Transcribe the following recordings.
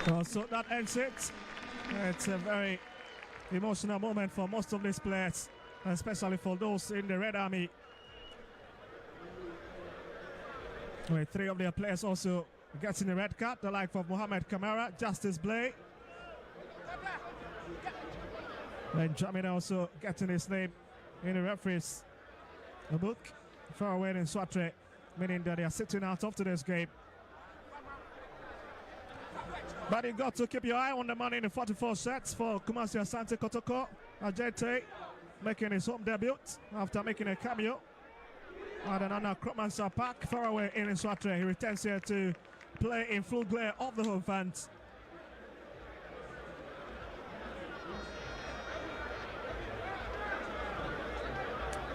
So that ends it. It's a very emotional moment for most of these players, especially for those in the Red Army. With 3 of their players also getting the red card, the like of Mohamed Kamara, Justice Blay. Benjamin also getting his name in the referee's book. Faraway and Swatre, meaning that they are sitting out of today's game. But you got to keep your eye on the man in the 44 sets for Kumasi Asante Kotoko. Asante making his home debut after making a cameo. And another Krokmansa Park, Faraway in Swatre. He returns here to play in full glare of the home fans.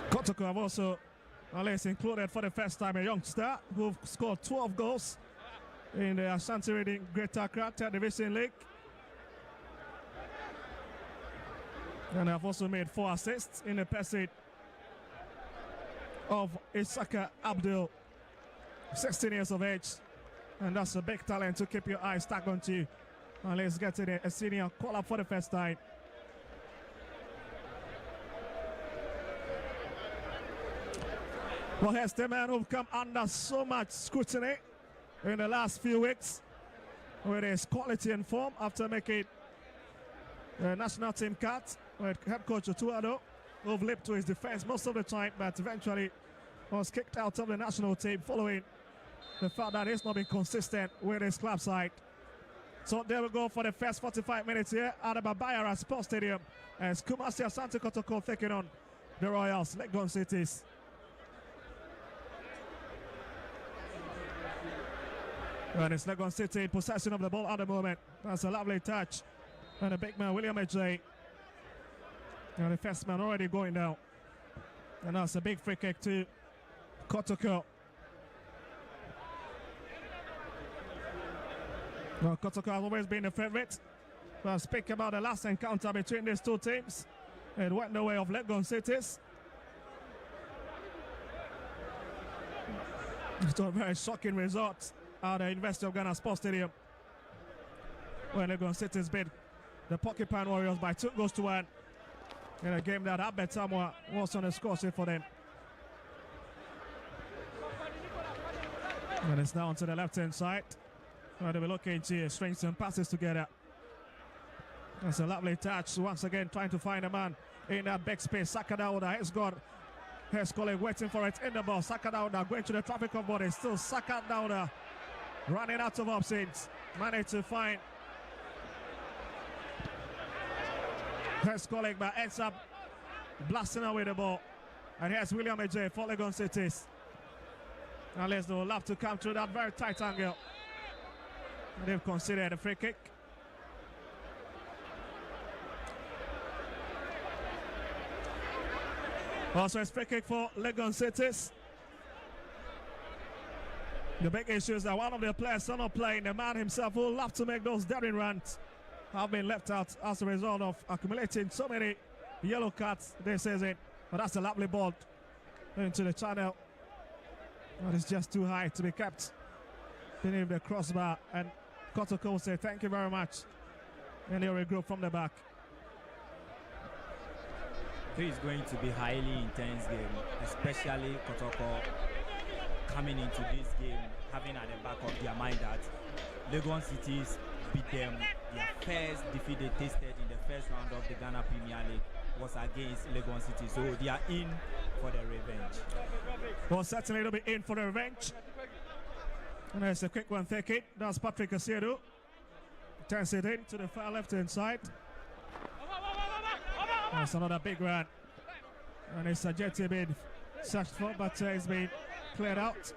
Kotoko have also included for the first time a youngster who scored 12 goals in the Asante Reading Greater Accra Division League. And have also made 4 assists in the pursuit of Isaka Abdul, 16 years of age. And that's a big talent to keep your eyes stuck onto. And let's get to a senior call-up for the first time. Well, here's the man who've come under so much scrutiny in the last few weeks with his quality and form after making the national team cut with head coach Otuado, who've leaped to his defense most of the time, but eventually was kicked out of the national team following the fact that he's not been consistent with his club side. So there we go for the first 45 minutes here at the Yara Sports Stadium as Kumasi Asante Kotoko taking on the Royals, Legon Cities. And it's Legon City in possession of the ball at the moment. That's a lovely touch. And the big man, William Ejay. And the first man already going down. And that's a big free kick to Kotoko. Well, Kotoko has always been the favourite. But speak about the last encounter between these two teams. It went the way of Legon Cities. It's a very shocking result at the University of Ghana Sports Stadium, when Legon Cities beat the Porcupine Warriors by 2-1 in a game that Abed Samoa was on the score sheet for them. And it's down to the left-hand side, where they were looking to string some passes together. That's a lovely touch, once again trying to find a man in that back space. Saka Dauda has got his colleague waiting for it in the ball. Saka Dauda going to the traffic of bodies. Still Saka Dauda running out of options. Managed to find his colleague, but ends up blasting away the ball. And here's William Ejay for Legon Cities. Unless they will have to come through that very tight angle. And they've considered a free kick. Also it's free kick for Legon Cities. The big issue is that one of their players are not playing. The man himself who will have to make those daring runs have been left out as a result of accumulating so many yellow cards this season. But that's a lovely ball into the channel. But it's just too high to be kept beneath the crossbar. And Kotoko will say thank you very much. And he'll regroup from the back. It's going to be a highly intense game, especially Kotoko coming into this game, having at the back of their mind that Legon Cities beat them. Their first defeat they tasted in the first round of the Ghana Premier League was against Legon City. So they are in for the revenge. Well, certainly they'll be in for the revenge. And there's a quick one, take it. That's Patrick Asiedu. Turns it in to the far left-hand side. That's another big run. And it's a jetty been searched for, but it's been cleared out.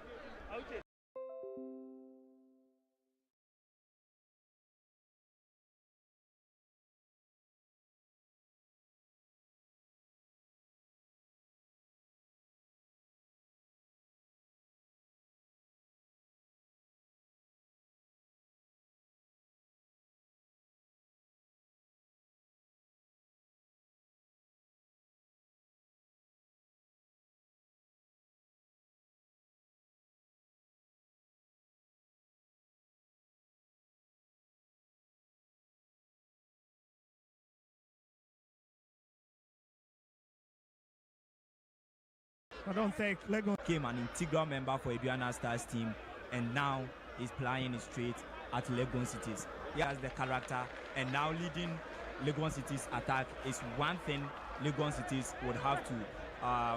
I don't think Legon became an integral member for Aduana Stars team, and now he's playing straight at Legon Cities. He has the character, and now leading Legon Cities attack is one thing Legon Cities would have to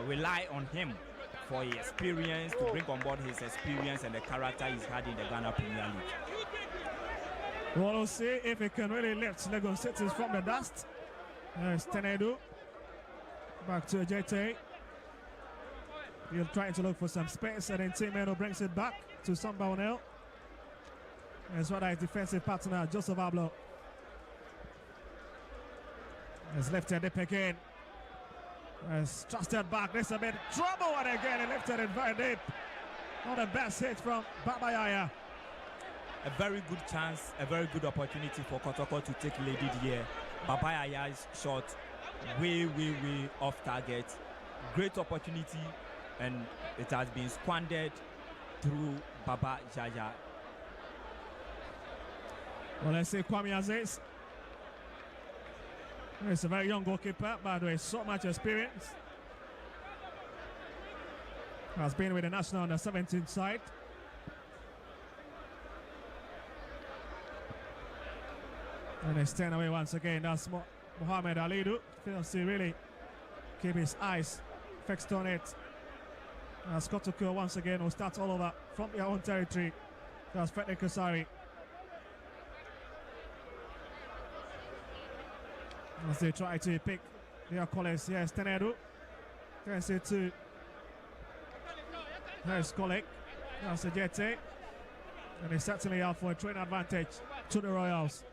rely on him for his experience, to bring on board his experience and the character he's had in the Ghana Premier League. We'll see if he can really lift Legon Cities from the dust. There's Tenedu. Back to JT. He's trying to look for some space, and then Timeno brings it back to Sambaonel. As well as defensive partner Joseph Ablo. Has lifted it again. Has trusted back. There's a bit of trouble, and again he lifted it very deep. Not the best hit from Baba Yaya. A very good chance, a very good opportunity for Kotoko to take lead here. Baba Yaya's shot way off target. Great opportunity, and it has been squandered through Baba Yaya. Well, let's see Kwame Aziz. He's a very young goalkeeper, but with so much experience. Has been with the national under 17 side. And he's turned away once again. That's Mohamed Alidu. Feels to really keep his eyes fixed on it. As Kotoko once again will start all over from their own territory. That's Frederick Kasari. As they try to pick their colours. Yes, Tenedu. Turns it to there's Kolek. That's a Jete. And they certainly out for a train advantage to the Royals.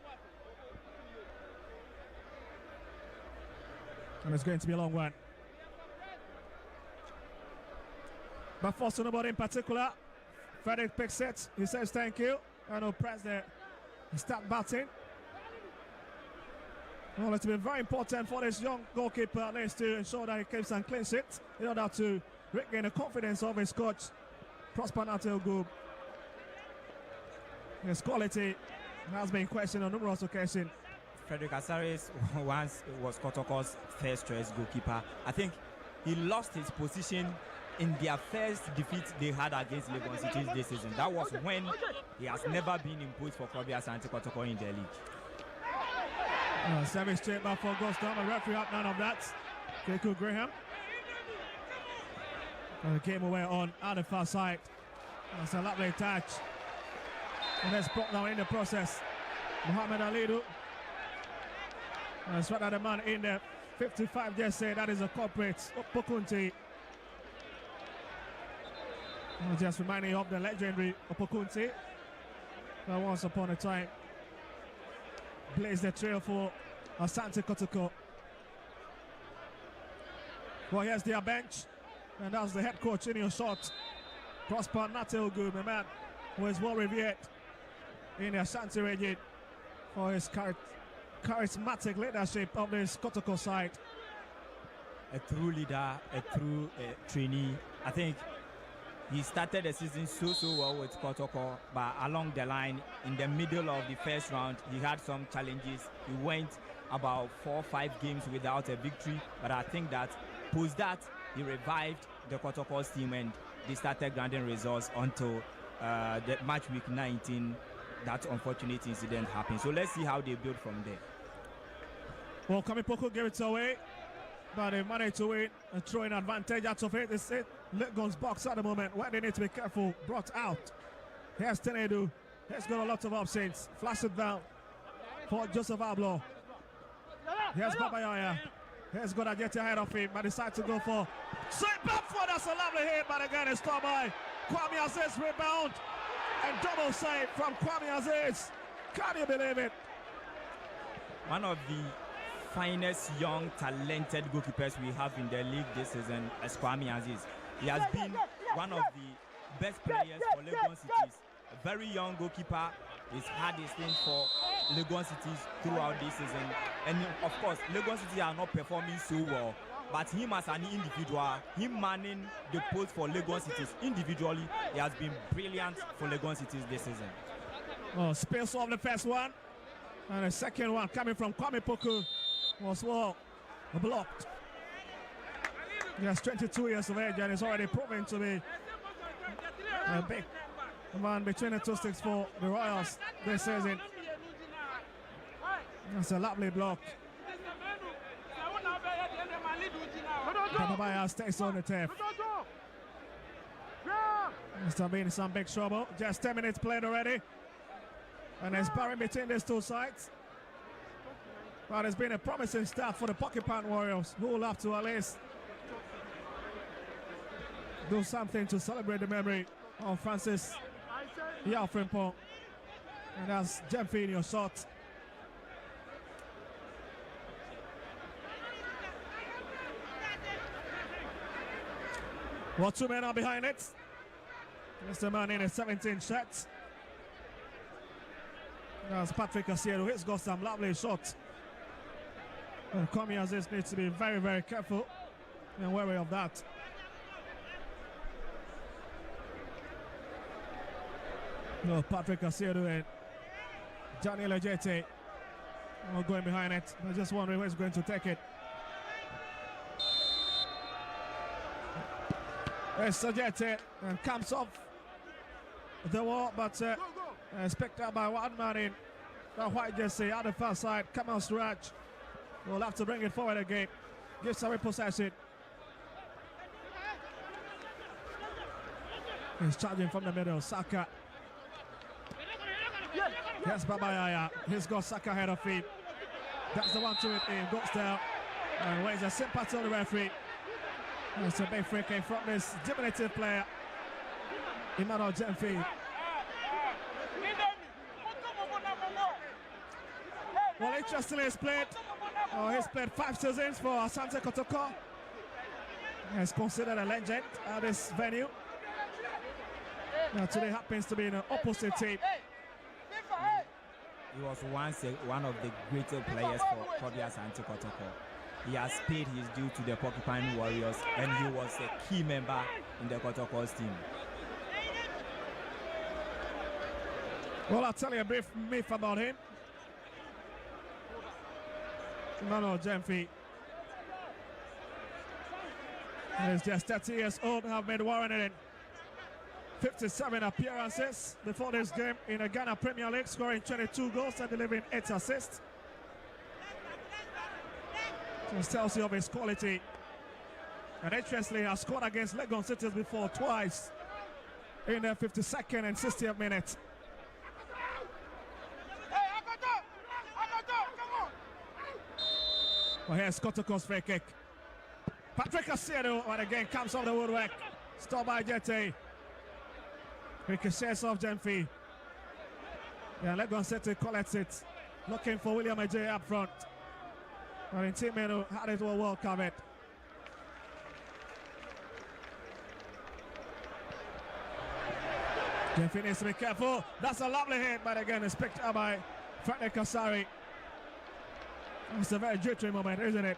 And it's going to be a long one. But for nobody in particular, Frederick picks it. He says thank you. And he'll press the start button. Well, it's been very important for this young goalkeeper at least to ensure that he keeps and cleans it in order to regain the confidence of his coach, Prosper Natel. His quality has been questioned on numerous occasions. Frederick Asaris once was Kotoko's first choice goalkeeper. I think he lost his position in their first defeat they had against Legon Cities this season. That was when he has never been imposed for Kobe Asante Kotoko in the league. Service straight back for goes down. A referee up, none of that. Keiko Graham. And came away on the far side. That's a lovely touch. And that's brought down in the process. Mohamed Alidu. That's right at the man in the 55 just said that is a corporate Opokunti. Just reminding you of the legendary Opokunti that once upon a time blazed the trail for Asante Kotoko. Well, here's their bench, and that's the head coach in your shot, Prosper Natel, the man who is well revered in the Asante region for his charismatic leadership of this Kotoko side. A true leader, a true trainee. I think he started the season so well with Kotoko, but along the line, in the middle of the first round, he had some challenges. He went about 4 or 5 games without a victory, but I think that post that, he revived the Kotoko's team and they started granting results until the match week 19, that unfortunate incident happened. So let's see how they build from there. Well, Kamipoko gave it away, but they managed to win and throw an advantage out of it. It's it. Legon's box at the moment where they need to be careful. Brought out. Here's Tenedu. He's got a lot of options. Flash it down for Joseph Ablo. Here's Baba Yaya. He's got to get ahead of him, but decides to go for straight back for. That's a lovely hit, but again it's stopped by Kwame Aziz. Rebound and double save from Kwame Aziz. Can you believe it? One of the finest young talented goalkeepers we have in the league this season is Kwame Aziz. He has been one of the best players for Legon Cities. A very young goalkeeper. He's had his thing for Legon Cities throughout this season. And of course, Legon Cities are not performing so well. But him as an individual, him manning the post for Legon Cities individually, he has been brilliant for Legon Cities this season. Oh, space off the first one. And the second one coming from Kwame Poku was well blocked. Just 22 years of age and is already proven to be a big man between the two sticks for the Royals this season. That's a lovely block. Kababaya stays on the turf. Mr. Bean in some big trouble. Just 10 minutes played already. And there's sparring between these two sides. But it's been a promising start for the Porcupine Warriors, who will have to at least do something to celebrate the memory of Francis Yafrimpong. And that's Jemfi in your shot. Well, two men are behind it. Mr. Man in a 17 shots. That's Patrick Asieru. He's got some lovely shots. And Kwame Aziz needs to be very, very careful and wary of that. No, Patrick Asieru and Johnny Lejete are going behind it. I'm just wondering where he's going to take it. There's Sajete and comes off the wall, but picked up by one man in the white jersey on the far side. Kamal Suraj will have to bring it forward again. Gives away possession. He's charging from the middle. Saka. Yes, Babayaya. He's got Saka ahead of feet. That's the one to it in. Goes down. And waits a sympathy on the referee. It's a big free kick from this diminutive player, Emmanuel Jemfi. Well, interestingly, he's played 5 seasons for Asante Kotoko. He's considered a legend at this venue. Now, today happens to be in an opposite team. He was once one of the greater players for Kobe Asante Kotoko. He has paid his due to the Porcupine Warriors, and he was a key member in the Kotoko's team. Well, I'll tell you a brief myth about him. Emmanuel Jemfi. He's just 30 years old, have made 157 appearances before this game in the Ghana Premier League, scoring 22 goals and delivering 8 assists. Just tells you of his quality. And interestingly, has scored against Legon Cities before twice in the 52nd and 60th minute. Well, here's Kotoko's free kick. Patrick Asieru, and again comes off the woodwork. Stopped by Jete. Ricochets off Jemfi. Yeah, Legon City collects it. Looking for William Ajay up front. But in team who had it well covered. Jemfi needs to be careful. That's a lovely hit, but again it's picked up by Frank Kasari. It's a very jittery moment, isn't it?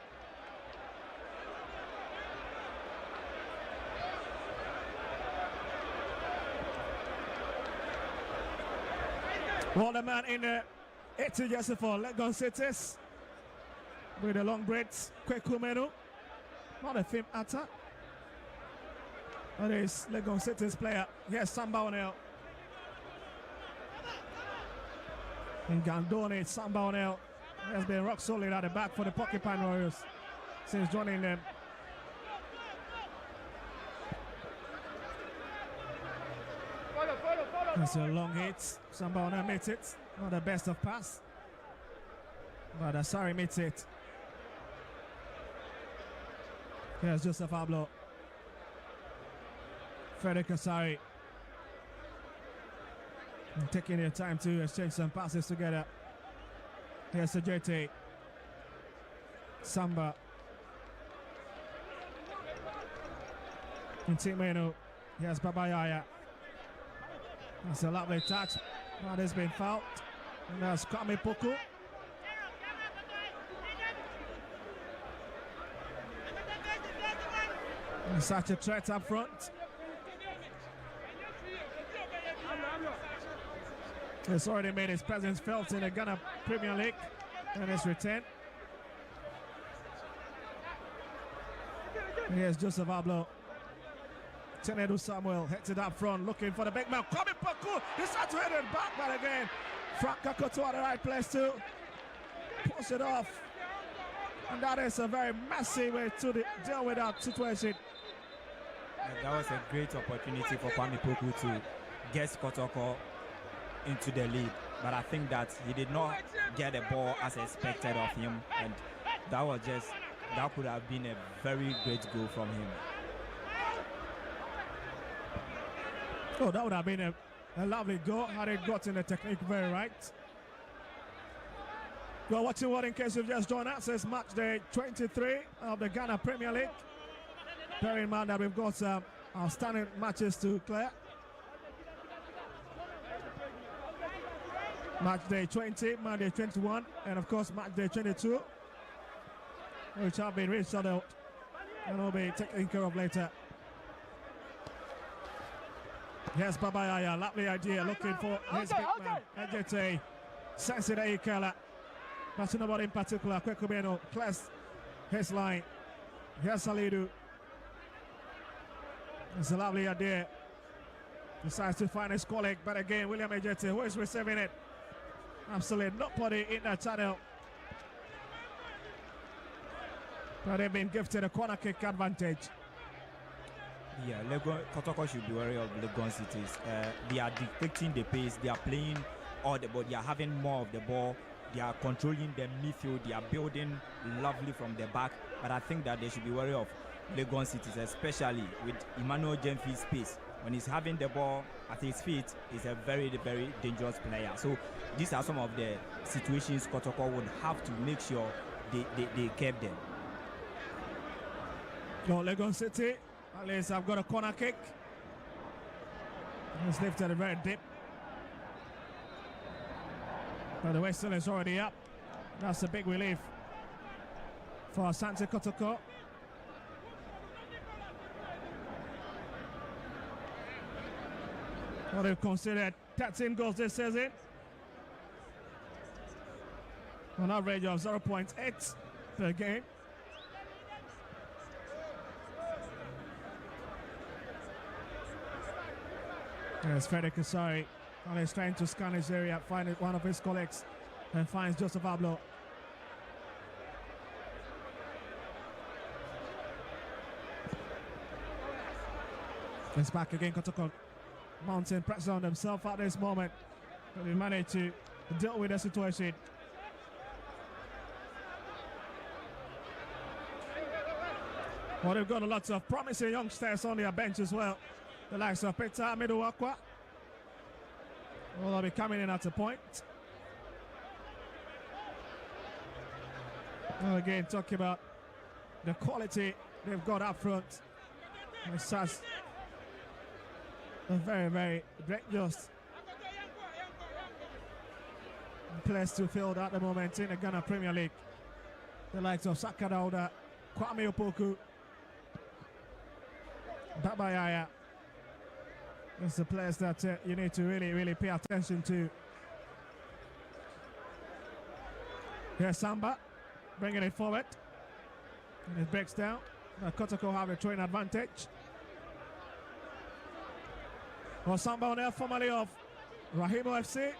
Well, the man in the 80 jersey for Legon Cities with the long braids, Kweku Menu. Not a film actor. That is Legon Cities player. Here's Samba Onel. And Gandone, Samba Onel has been rock solid at the back for the Porcupine Warriors since joining them. That's a long hit. Samba Onel makes it. Not the best of pass. But Asari meets it. Here's Joseph Ablo. Frederick Asari. And taking their time to exchange some passes together. Here's Sajete. Samba. And Timeno. Here's Babayaya. It's a lovely touch. But it's been fouled. And that's Kwame Poku. And such a threat up front. He's already made his presence felt in the Ghana Premier League and his return. Here's Joseph Ablo. Tenedu Samuel heads it up front, looking for the big man. Coming Paku. He's trying to hit it back, but again, Frank Kakoto at the right place to push it off. And that is a very messy way to deal with that situation. And that was a great opportunity for Kwame Poku to get Kotoko into the lead. But I think that he did not get the ball as expected of him. And that could have been a very great goal from him. Oh, that would have been a lovely goal had it gotten the technique very right. You're watching what, in case you've just joined us, it's match day 23 of the Ghana Premier League. Bear in mind that we've got some outstanding matches to clear. Match day 20, match day 21, and of course match day 22, which have been reached out and will be taken care of later. Yes, Baba Yaya, lovely idea, looking for his big man. Ejete, Sensei Ikela. That's nobody in particular. Kwekubeno, Kles, his line. Here's Salidu. It's a lovely idea. Decides to find his colleague, but again, William Ejete, who is receiving it? Absolutely nobody in that channel. But they've been gifted a corner kick advantage. Yeah, Legon, Kotoko should be wary of Legon cities. They are dictating the pace. They are playing all the ball. They are having more of the ball. They are controlling the midfield. They are building lovely from the back. But I think that they should be wary of Legon cities, especially with Emmanuel Jemfi's pace. When he's having the ball at his feet, he's a very, very dangerous player. So these are some of the situations Kotoko would have to make sure they kept them. No, Legon City. At least I've got a corner kick. It's lifted very deep. But the whistle is already up. That's a big relief for Asante Kotoko. Well, they've considered 13 goals this season. An average of 0.8 per game. Yes, Frederick Kasari. And he's trying to scan his area, find one of his colleagues, and finds Joseph Ablo. It's back again, Kotoko. Mountain pressure on himself at this moment. But he managed to deal with the situation. Well, they've got a lot of promising youngsters on their bench as well. The likes of Peter Miduwakwa. Well, they'll be coming in at a point. Well, again, talking about the quality they've got up front. It's such a very, very dangerous place to field at the moment in the Ghana Premier League. The likes of Saka Dauda, Kwame Opoku, Baba Yaya. It's the players that you need to really, really pay attention to. Here's Samba bringing it forward. And it breaks down. Kotoko have a throwing advantage. Well, Samba on there, formerly of Rahimo FC.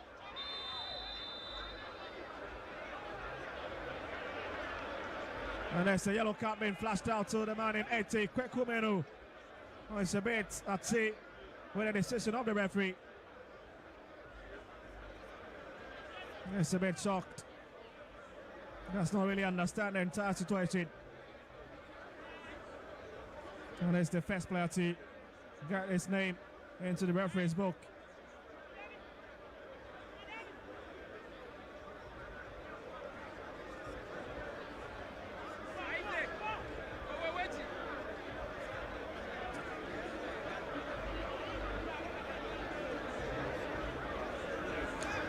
And there's a yellow card being flashed out to the man in 80, Kwekumenu. Oh, it's a bit at sea with a decision of the referee. It's a bit shocked. Does not really understand the entire situation. And it's the first player to get his name into the referee's book.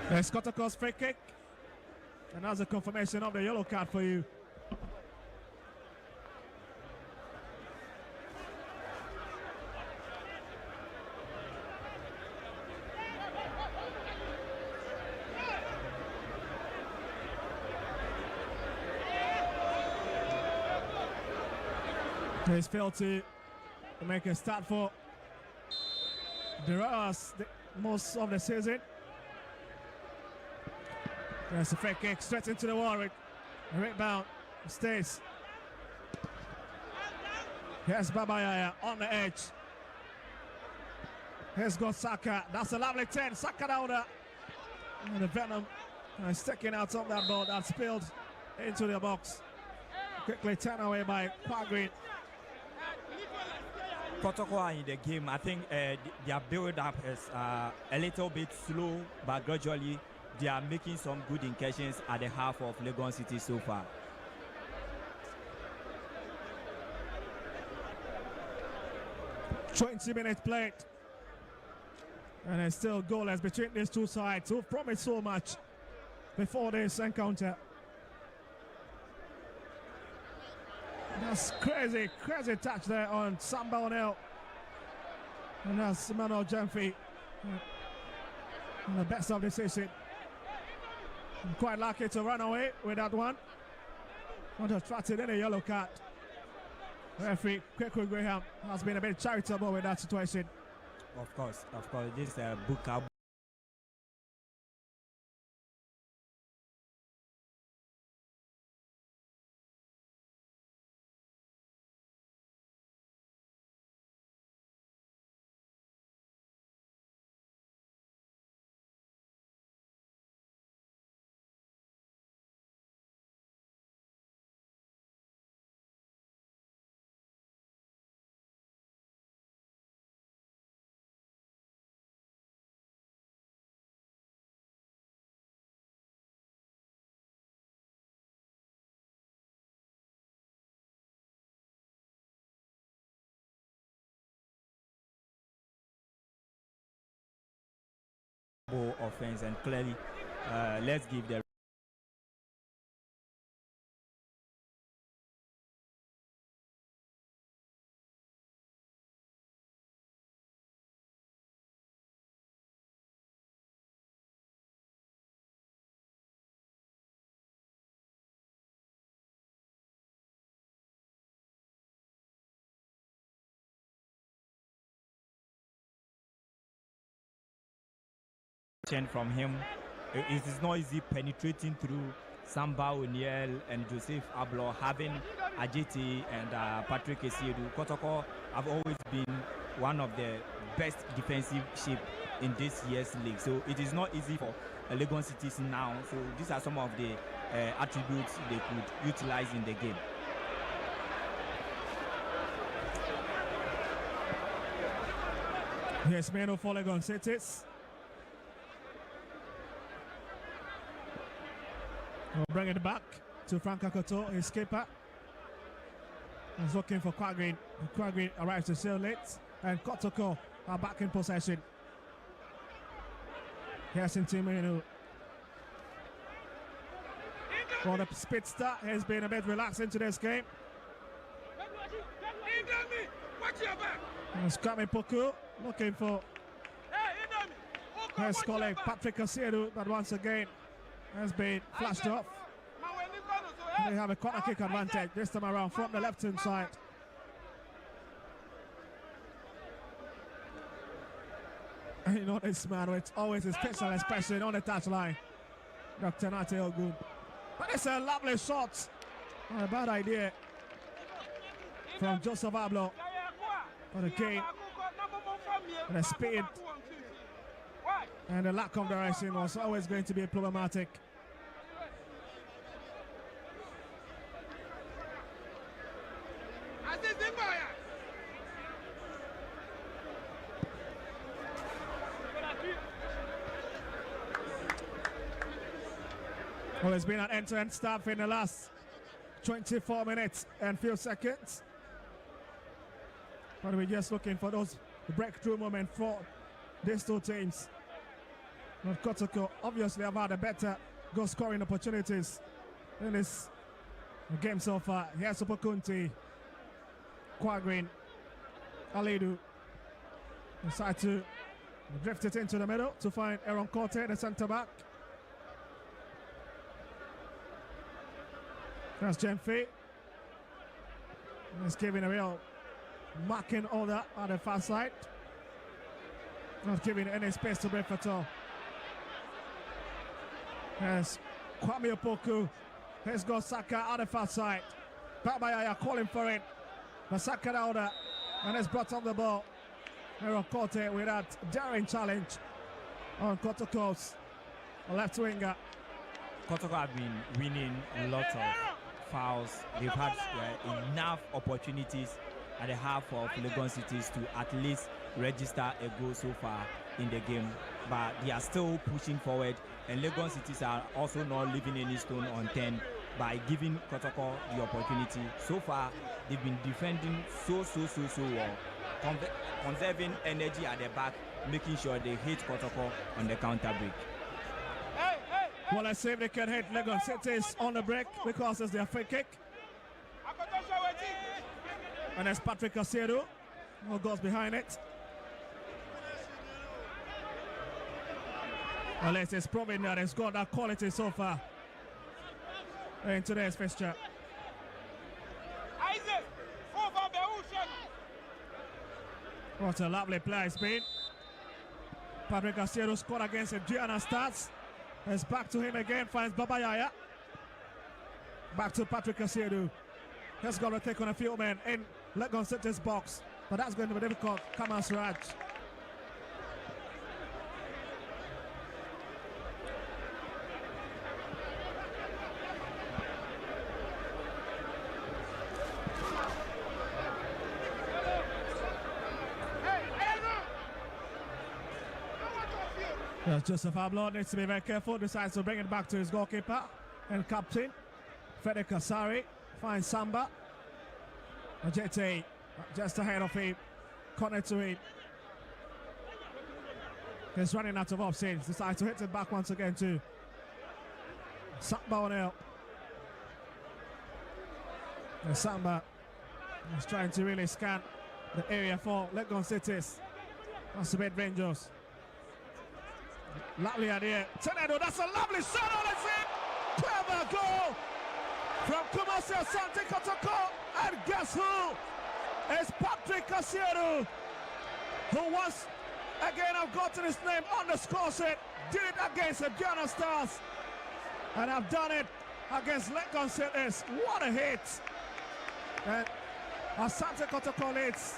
There's Kotoko's free kick. And that's a confirmation of the yellow card for you. He's failed to make a start for the Royals most of the season. There's a free kick straight into the wall. A rebound stays. Here's Baba Yaya on the edge. Here's got Saka. That's a lovely 10. Saka down there. And the Venom is sticking out of that ball that spilled into the box. Quickly turned away by Quagrin. Kotoko are in the game. I think their build-up is a little bit slow, but gradually they are making some good incursions at the half of Legon City so far. "20 minutes played. And it's still goalless between these two sides who promised so much before this encounter. That's crazy touch there on Samba O'Neill. And that's Emmanuel Jemfi. The best of the season. I'm quite lucky to run away with that one. Not attracted any yellow card. Referee Kweku Graham has been a bit charitable with that situation. Of course, this Buka. Offense, and clearly let's give the from him. It is not easy penetrating through Samba O'Neill and Joseph Ablo, having Ajiti and Patrick Esiedu. Kotoko have always been one of the best defensive shape in this year's league. So it is not easy for Legon Cities now. So these are some of the attributes they could utilize in the game. Yes, Meno for Legon Cities. We'll bring it back to Frank Akoto, his keeper. He's looking for Quagrin. Quagrin arrives to seal late, and Kotoko are back in possession. Here's Intimino. For the Spitster, he's been a bit relaxed into this game. And Scrammy Poku looking for his colleague Patrick Asiedu, but once again has been flashed off. They have a corner kick advantage this time around from the left hand side. And you know this man, it's always a special expression on the touchline. Dr. Nate Ogun. But it's a lovely shot. Not a bad idea from Joseph Ablo. But again, the speed and the lack of direction was always going to be problematic. Well, it's been an end-to-end stuff in the last 24 minutes and few seconds. But we're just looking for those breakthrough moments for these two teams. But Kotoko obviously have had a better goal scoring opportunities in this game so far. Here's Opokunti, Quagrin, Alidu. Decide to drift it into the middle to find Aaron Corte, the centre back. That's Jemfi. He's giving a real marking order on the far side. Not giving any space to Brentford at all. Yes, Kwame Opoku. Here's got Saka on the far side. Babayaya calling for it. But Saka out there. And it's brought on the ball. Hero Kote with that daring challenge on Kotoko's left winger. Kotoko have been winning a lot of fouls. They've had enough opportunities at the half of Legon Cities to at least register a goal so far in the game. But they are still pushing forward. And Legon Cities are also not leaving any stone unturned by giving Kotoko the opportunity. So far, they've been defending so well. Conserving energy at the back, making sure they hit Kotoko on the counter break. Well, let's see if they can hit Legon Cities on the break because it's their free kick. And there's Patrick Asiedu who goes behind it. Well, it's proving that it's got that quality so far in today's fixture. What a lovely play it's been. Patrick Asiedu scored against Yara Stars. It's back to him again, finds Babayaya. Back to Patrick Asiedu. He's got to take on a few men in Legon City's box. But that's going to be difficult. Kamas Raj. Joseph Ablon needs to be very careful, decides to bring it back to his goalkeeper and captain. Fede Kasari finds Samba. Ajete just ahead of him. Corner to him. He's running out of options. Decides to hit it back once again to Samba O'Neill. And Samba is trying to really scan the area for Legon Cities. That's a bit dangerous. Lovely idea. Tenedo, that's a lovely shot on it. Clever goal from Kumasi Asante Kotoko. And guess who? It's Patrick Asiedu, who once again I've gotten his name on the score sheet. Did it against the Yara Stars. And I've done it against Legon Cities. What a hit. And Asante Kotoko leads.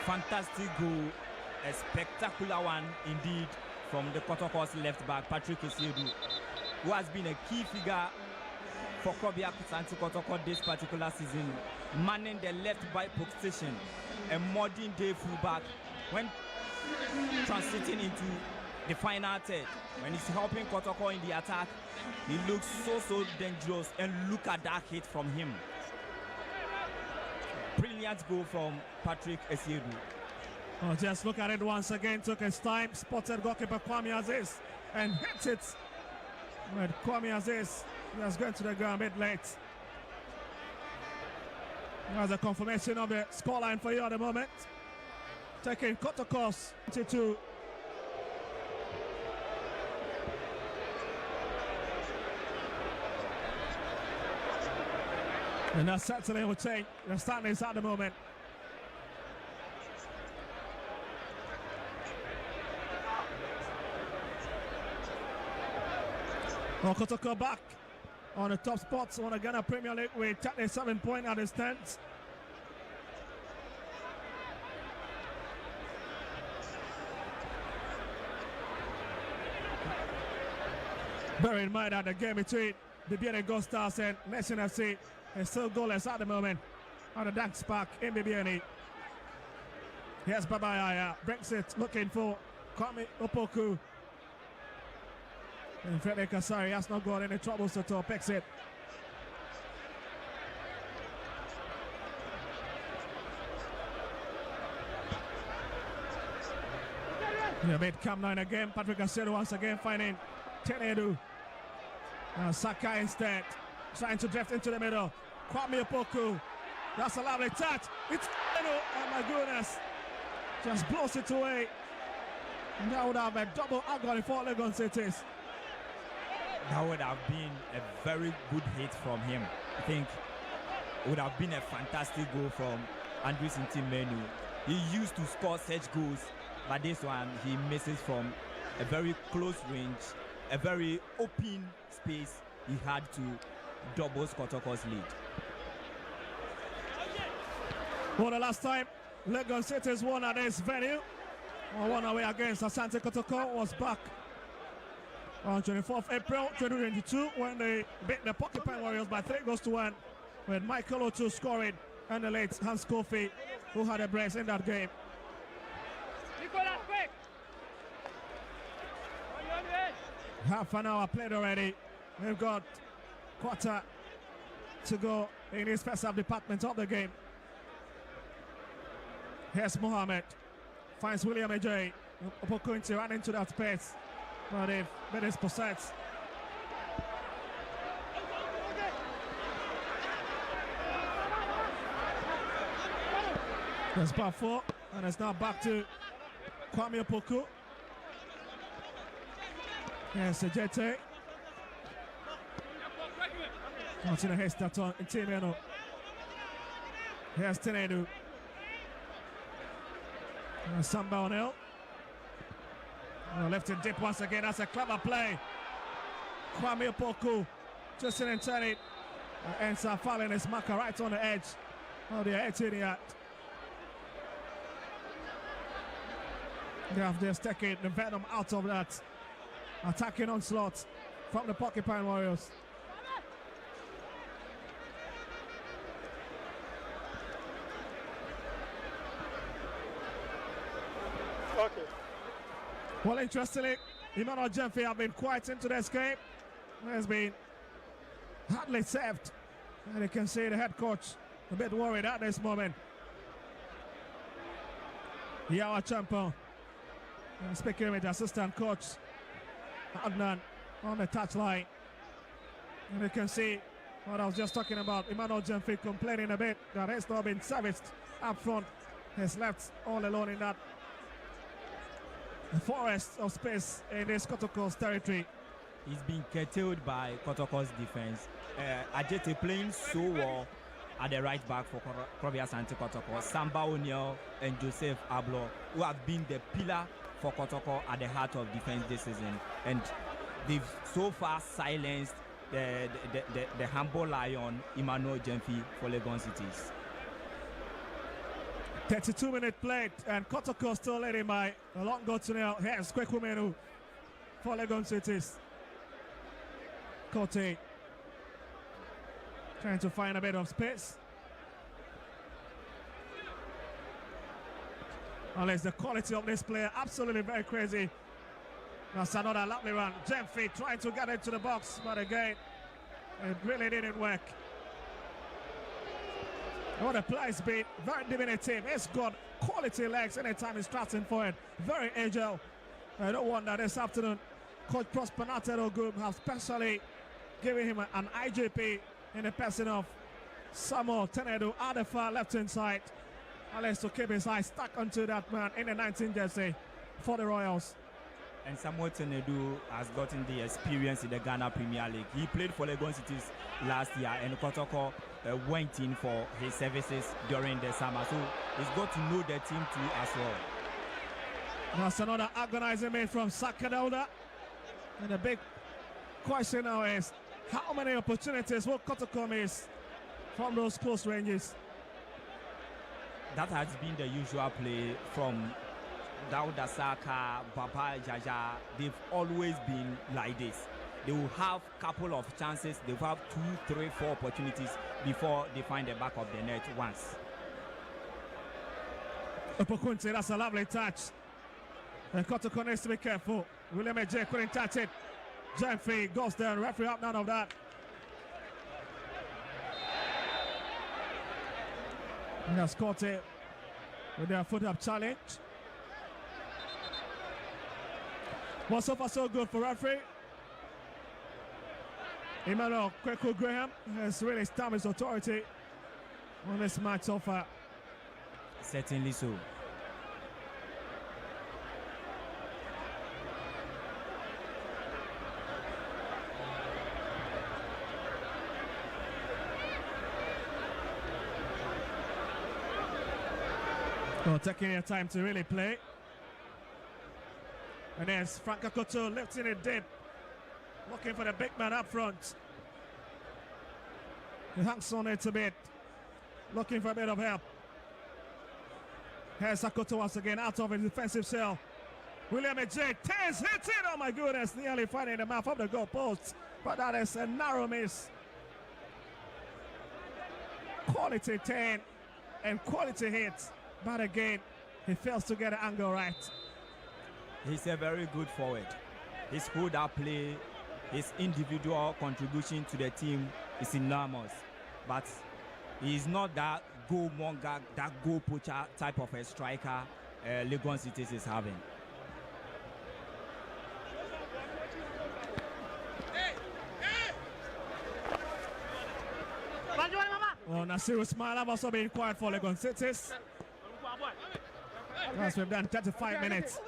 Fantastic goal. A spectacular one indeed from the Kotoko's left back, Patrick Asiedu, who has been a key figure for Asante Kotoko this particular season, manning the left back position, a modern day fullback. When transiting into the final third, when he's helping Kotoko in the attack, he looks so dangerous. And look at that hit from him. Brilliant goal from Patrick Asiedu. Oh, just look at it once again. Took his time. Spotted goalkeeper Kwame Aziz and hits it. But Kwame Aziz just going to the ground a bit late. There's a confirmation of the scoreline for you at the moment. Taking Kotoko's 22. And that certainly will take the standings at the moment. Kotoko back on the top spots on the Ghana Premier League with 37 points at the stands. Bear in mind that the game between the BBN Gold Stars and Nation FC is still goalless at the moment on the Danks Park in BBN. Here's Babayaya, brings it, looking for Kwame Opoku. And Fede Kasari has not got any troubles at all, picks it. A bit calm down again. Patrick Asiedu once again finding Tenedu. Saka instead, trying to drift into the middle. Kwame Opoku. That's a lovely touch. It's Tenedu. Oh my goodness. Just blows it away. And that would have a double agony for Legon Cities. That would have been a very good hit from him. I think would have been a fantastic goal from Andrews Ntimenu. He used to score such goals, but this one he misses from a very close range, a very open space. He had to double Kotoko's lead. For the last time, Legon City's won at this venue. One away against Asante Kotoko was back on 24th April 2022 when they beat the Porcupine Warriors by 3-1 with Michael Otu scoring and the late Hans Kofi who had a brace in that game. Half an hour played already. We've got quarter to go in this first half department of the game. Here's Mohammed. Finds William Ajay. Opokunti ran into that space. But they've made his possess. There's bar 4. And it's now back to Kwame Opoku. Here's Ajete. Not in a haste that on Ntimenu. Here's Tenedu. Samba O'Neill. Left it deep once again. That's a clever play. Kwame Opoku just in turn it. Ends up following his marker right on the edge of the 18-yard. They have just taken the venom out of that attacking onslaught from the Porcupine Warriors. Okay. Well, interestingly, Emmanuel Jemfe have been quite into this game. Has been hardly saved. And you can see the head coach a bit worried at this moment. Yara champion. Speaking with the assistant coach Adnan on the touchline. And you can see what I was just talking about. Emmanuel Jemfe complaining a bit that he's not been serviced up front. He's left all alone in that forest of space in this Kotoko's territory. He's been curtailed by Kotoko's defense. Ajete playing so well at the right back for Asante Kotoko. Samba O'Neill and Joseph Ablo, who have been the pillar for Kotoko at the heart of defense this season. And they've so far silenced the humble lion, Emmanuel Jemfe, for Legon Cities. 32-minute played, and Kotoko still leading by a long goal to nil. Here's Kwekumenu for Legon Cities. Kote trying to find a bit of space. Unless the quality of this player, absolutely very crazy. That's another lovely run. Jemfe trying to get into the box, but again, it really didn't work. What a play's been, very diminutive. He's got quality legs anytime he's starting for it. Very agile. I don't wonder this afternoon, Coach Prosper Natero Group have specially given him an IGP in the person of Samuel Tenedu at the far left-hand side. Unless to keep his eyes stuck onto that man in the 19 jersey for the Royals. And Samuel Tenedu has gotten the experience in the Ghana Premier League. He played for Legon Cities last year, and Kotoko went in for his services during the summer. So he's got to know the team too as well. That's another agonizing made from Sakadauda. And the big question now is, how many opportunities will Kotoko miss from those close ranges? That has been the usual play from Dauda Saka, Baba Jaja. They've always been like this. They will have a couple of chances. They will have 2, 3, 4 opportunities before they find the back of the net once. Opokunti, that's a lovely touch. And Kotoko needs to be careful. William Ajay couldn't touch it. Jemfe goes there, referee up, none of that. And that's Kote with their foot-up challenge. Well, so far so good for referee. Emmanuel Kweku Graham has really stamped his authority on this match so far. Certainly so. So taking your time to really play. And there's Frank Kotoko lifting it deep, looking for the big man up front. He hangs on it a bit, looking for a bit of help. Here's Sakoto once again out of his defensive cell. William J. Tens hits it. Oh my goodness, nearly finding the mouth of the goal post, but that is a narrow miss. Quality 10 and quality hits, but again, he fails to get the angle right. He's a very good forward. His hold-up play, his individual contribution to the team is enormous, but he's not that goal monger, that goal poacher type of a striker Legon City is having. Well, Nasiru Smile have also been quiet for Legon Cities. Once we've done 35 minutes.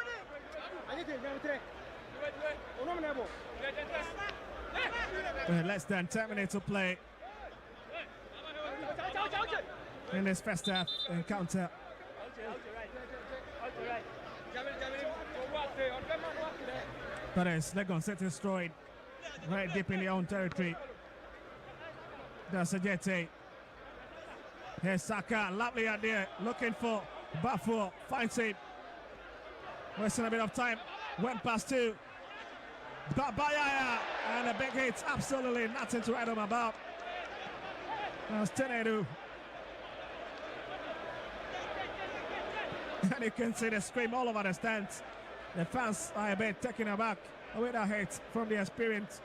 Less than 10 minutes to play in this first half encounter. But it's Legon City destroyed right deep in their own territory. That's a Jete. Here's Saka, lovely idea, looking for Bafo, finds him. Wasting a bit of time, went past two. Bayaya, and a big hit, absolutely nothing to write home about. That's Tenedu. And you can see the scream all over the stands. The fans are a bit taken aback with a hit from the experienced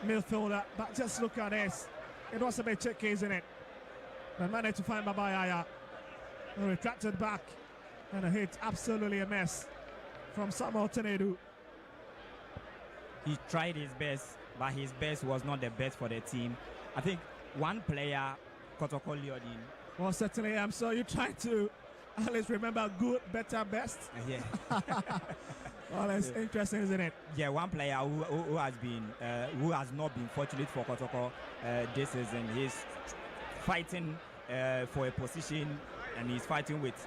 midfielder. But just look at this. It was a bit tricky, isn't it? They managed to find Babayaya. They retracted back. And a hit, absolutely a mess from Samuel Tenedu. He tried his best, but his best was not the best for the team. I think one player, Kotoko Leodin. Well, certainly am. So you try to at least remember good, better, best. Yeah. Well, it's interesting, isn't it? Yeah, one player who has not been fortunate for Kotoko this season. He's fighting for a position, and he's fighting with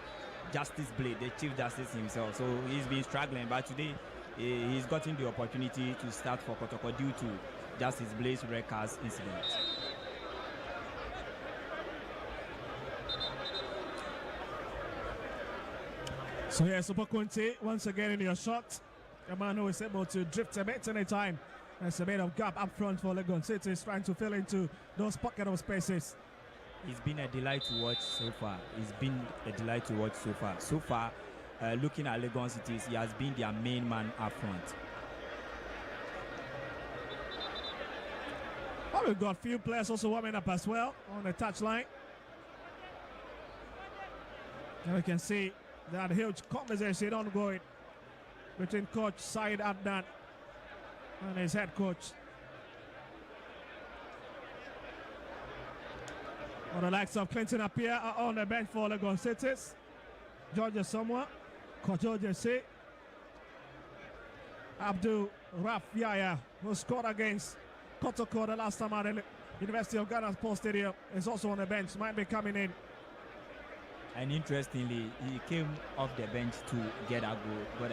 Justice Blade, the Chief Justice himself. So he's been struggling, but today he's gotten the opportunity to start for Kotoko due to Justice Blade's red card incident. So yeah, Super Kunti once again in your shot. A man who is able to drift a bit anytime. There's a bit of gap up front for Legon City. He's trying to fill into those pocket of spaces. It's been a delight to watch so far. It's been a delight to watch so far. So far, looking at Legon Cities, he has been their main man up front. Well, we've got a few players also warming up as well on the touchline. And we can see that huge conversation ongoing between coach Said Adnan and his head coach. Well, the likes of Clinton Appiah are on the bench for Legon Cities. George Samoa, Coach George C. Abdul Raf Yaya, who scored against Kotoko the last time at the University of Ghana Sports Stadium, is also on the bench, might be coming in. And interestingly, he came off the bench to get a goal for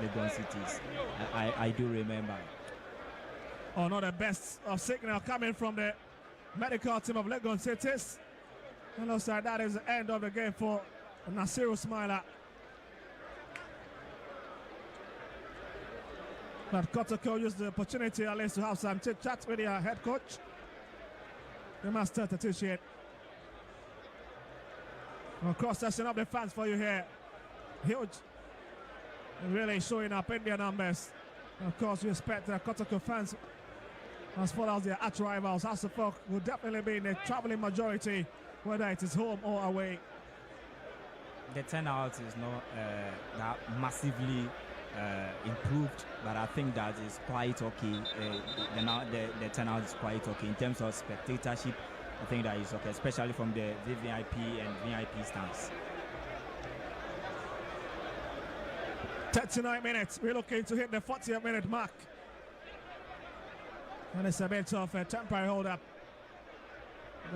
Legon Cities. I do remember. Oh, not the best of signal coming from the medical team of Legon Cities. And looks like that is the end of the game for Nasiru Smiler. But Kotoko used the opportunity at least to have some chit-chat with their head coach, the master Tatishian. Cross-section of the fans for you here. Huge. Really showing up in their numbers. Of course, we expect the Kotoko fans, as far as their arch rivals, Asante, will definitely be in the traveling majority, whether it is home or away. The turnout is not that massively improved, but I think that is quite okay. The turnout is quite okay in terms of spectatorship. I think that is okay, especially from the VVIP and VIP stands. 39 minutes. We're looking to hit the 40th minute mark. And it's a bit of a temporary hold up.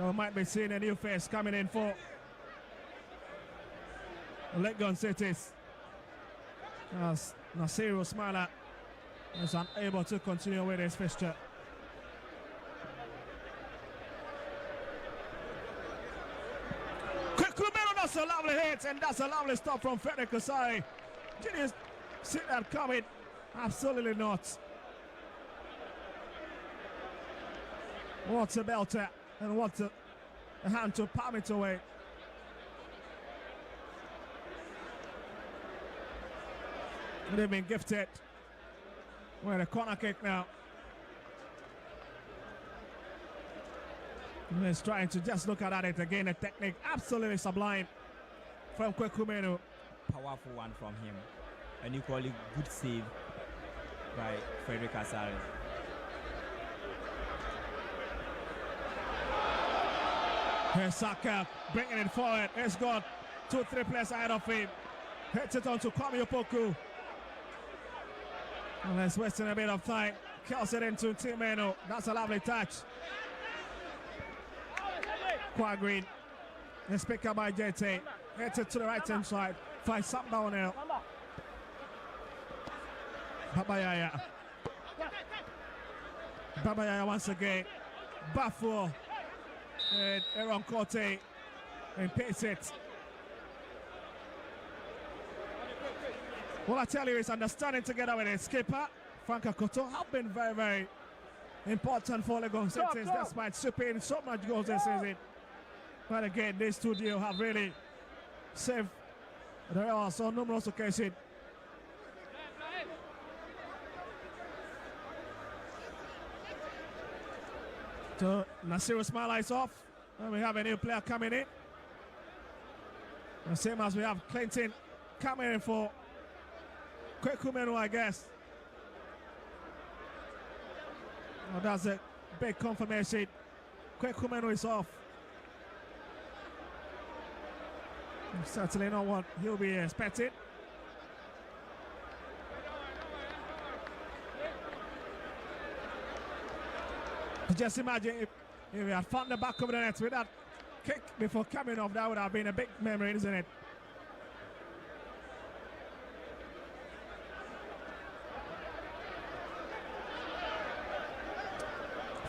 We might be seeing a new face coming in for Legon Cities. As Nasiru Smaila is unable to continue with his fixture. Quick Kumero, that's a lovely hit, and that's a lovely stop from Frederick Kasari. Did you see that coming? Absolutely not. What a belter, and what a hand to palm it away. They've been gifted with a corner kick now. And he's trying to just look at it again. The technique absolutely sublime from Kwekumenu. Powerful one from him. An equally good save by Frederick Asare. Here's Saka bringing it forward. He's got 2-3 players ahead of him. Hits it on to Kwame Opoku. And let's wasting a bit of time. Kills it into Timeno. That's a lovely touch. Quite green. Let's pick up by JT. Hits it to the right hand side. Finds Samba on now. Babayaya. Babayaya once again. Bafo. And Aaron Corte. And pace it. What I tell you is understanding together with his skipper, Frank Kotoko, have been very, very important for Legon Cities despite shipping so much goals this season. But again, these two deals have really saved the Reals on numerous occasions. So Nasiru Smaila is off, and we have a new player coming in. The same as we have Clinton coming in for Kwekumenu, I guess. Well, that's a big confirmation. Kwekumenu is off. Certainly not what he'll be expecting. Just imagine if he had found the back of the net with that kick before coming off. That would have been a big memory, isn't it?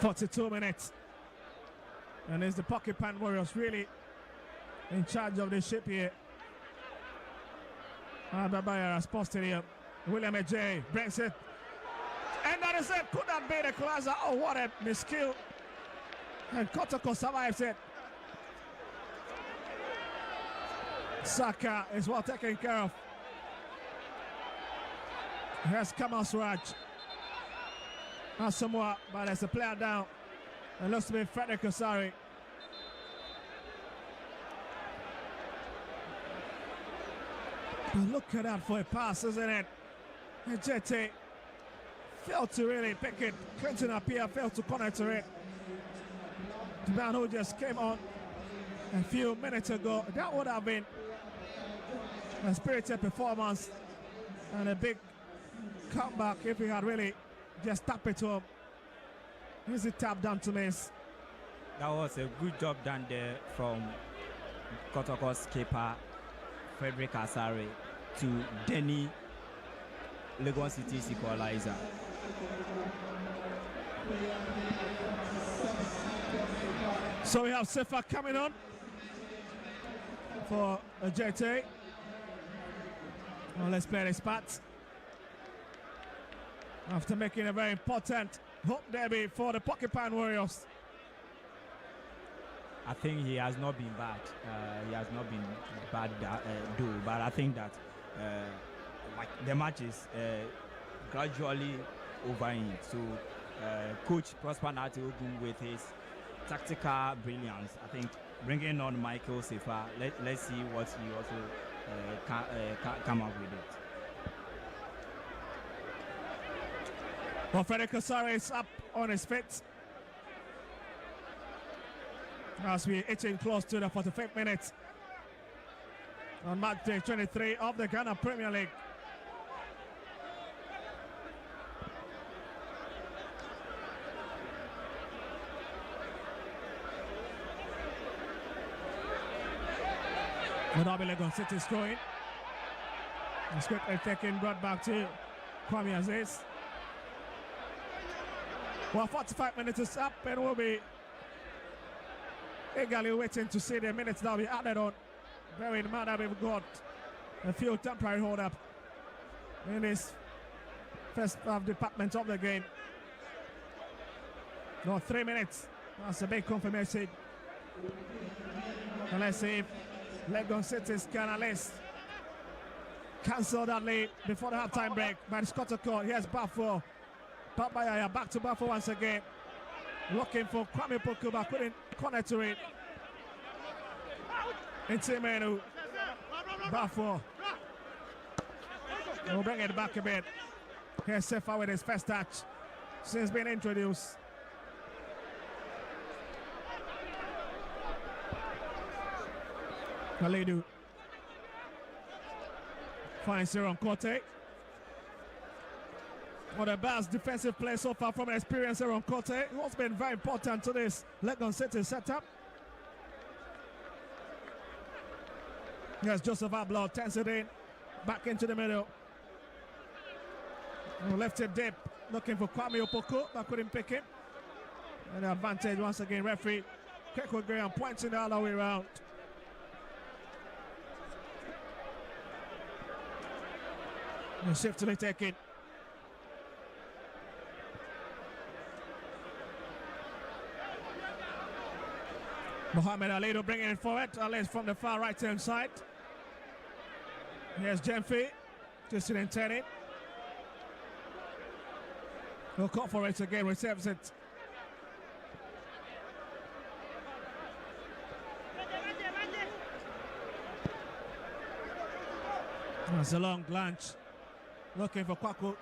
"42 minutes, and it's the Porcupine Warriors really in charge of the ship here. Babaya has posted here. William J brings it, and that is it. Could that be the closer? Oh, what a miscue! And Kotoko survives it. Saka is well taken care of. Here's Kamal Suraj. Asamoah, but there's a player down. It looks to be Frederick Kasari. But look at that for a pass, isn't it? And JT failed to really pick it. Clinton Appiah failed to connect to it. The man who just came on a few minutes ago. That would have been a spirited performance and a big comeback if he had really just tap it home. Here's it tap down to miss. That was a good job done there from Kotoko's keeper, Frederick Asare, to Denny, Legon City's equalizer. So we have Sefa coming on for a JT. Well, let's play this part. After making a very important home derby for the Porcupine Warriors. I think he has not been bad. He has not been bad, but I think that like the match is gradually over in. So Coach Prosper Nati Ogun with his tactical brilliance, I think bringing on Michael Sefa, let's see what he also come up with it. Well, Frederick Kasari is up on his feet as we're itching close to the 45th minute on match day 23 of the Ghana Premier League. Legon City scoring. It's quickly taken, brought back to Kwame Aziz. Well, 45 minutes is up and we'll be eagerly waiting to see the minutes that will be added on. Bearing in mind that we've got a few temporary hold-up in this first half department of the game. No, 3 minutes. That's a big confirmation. And let's see if Legon Cities can at least cancel that lead before the halftime break. But it's Kotoko. Here's Bafo. Papaya back to Bafo once again. Looking for Kwame Poku, but couldn't connect to it. Intimenu. Bafo. We'll bring it back a bit. Here's Sefa with his first touch since being introduced. Kalidu finds Aaron Kote. One of the best defensive plays so far from an experienced Aaron Kote, who's been very important to this Legon City setup. Here's Joseph Ablo, turns it in, back into the middle. Left it deep, looking for Kwame Opoku, but couldn't pick him. And the advantage once again, referee Keko Graham pointing the other way around. And shiftily taken. Mohamed Ali to bring it forward, Ali's from the far right hand side. Here's Jemfi, just in turning. He'll call for it again, receives it. That's a long lunge. Looking for Kwaku.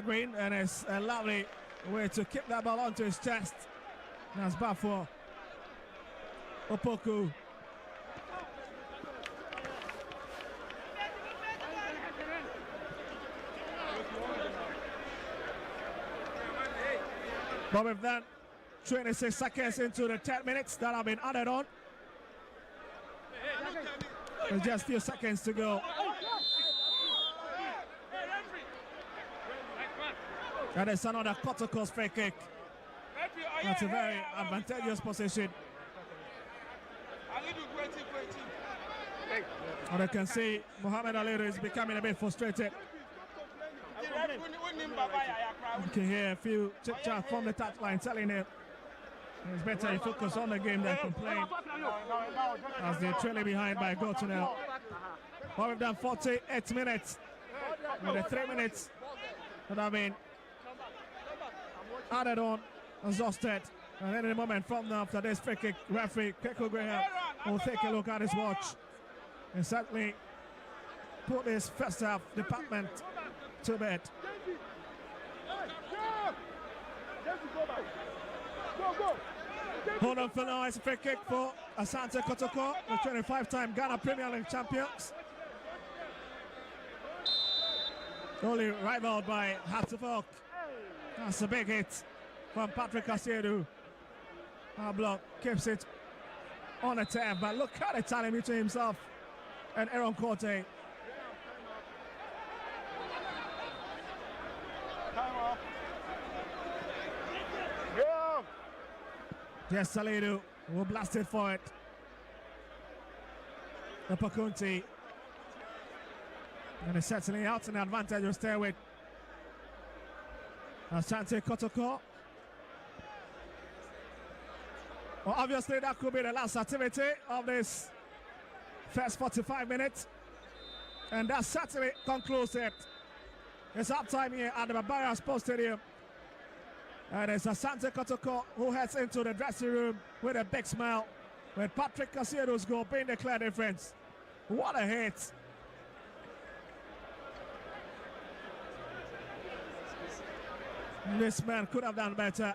Green, and it's a lovely way to kick that ball onto his chest. That's bad for Opoku. But with that, 26 seconds into the 10 minutes that have been added on. There's just a few seconds to go. And it's another Kotoko's free kick. That's a very advantageous position. And you can see Mohamed Ali is becoming a bit frustrated. You can hear a few chit-chat from the touchline telling him it's better he focus on the game than complain as they're trailing behind by a goal to now. But we've done 48 minutes with the 3 minutes that have been added on, exhausted. And any moment from now after this free kick, referee Keko Graham will take a look at his watch and certainly put this first half department to bed. Hold on for now, it's a free kick for Asante Kotoko, the 25-time Ghana Premier League champions. Only rivaled by Hearts of Oak. That's a big hit from Patrick Asiedu. Our block keeps it on the turf, but look at the challenge between himself and Aaron Kote. Yes, Salidu will blast it for it. The Pakunti. And it's certainly out, an advantage will stay with Asante Kotoko. Well, obviously that could be the last activity of this first 45 minutes. And that certainly concludes it. It's halftime here at the Barbara Sports Stadium. And it's Asante Kotoko who heads into the dressing room with a big smile, with Patrick Casiedo's goal being the clear difference. What a hit. This man could have done better.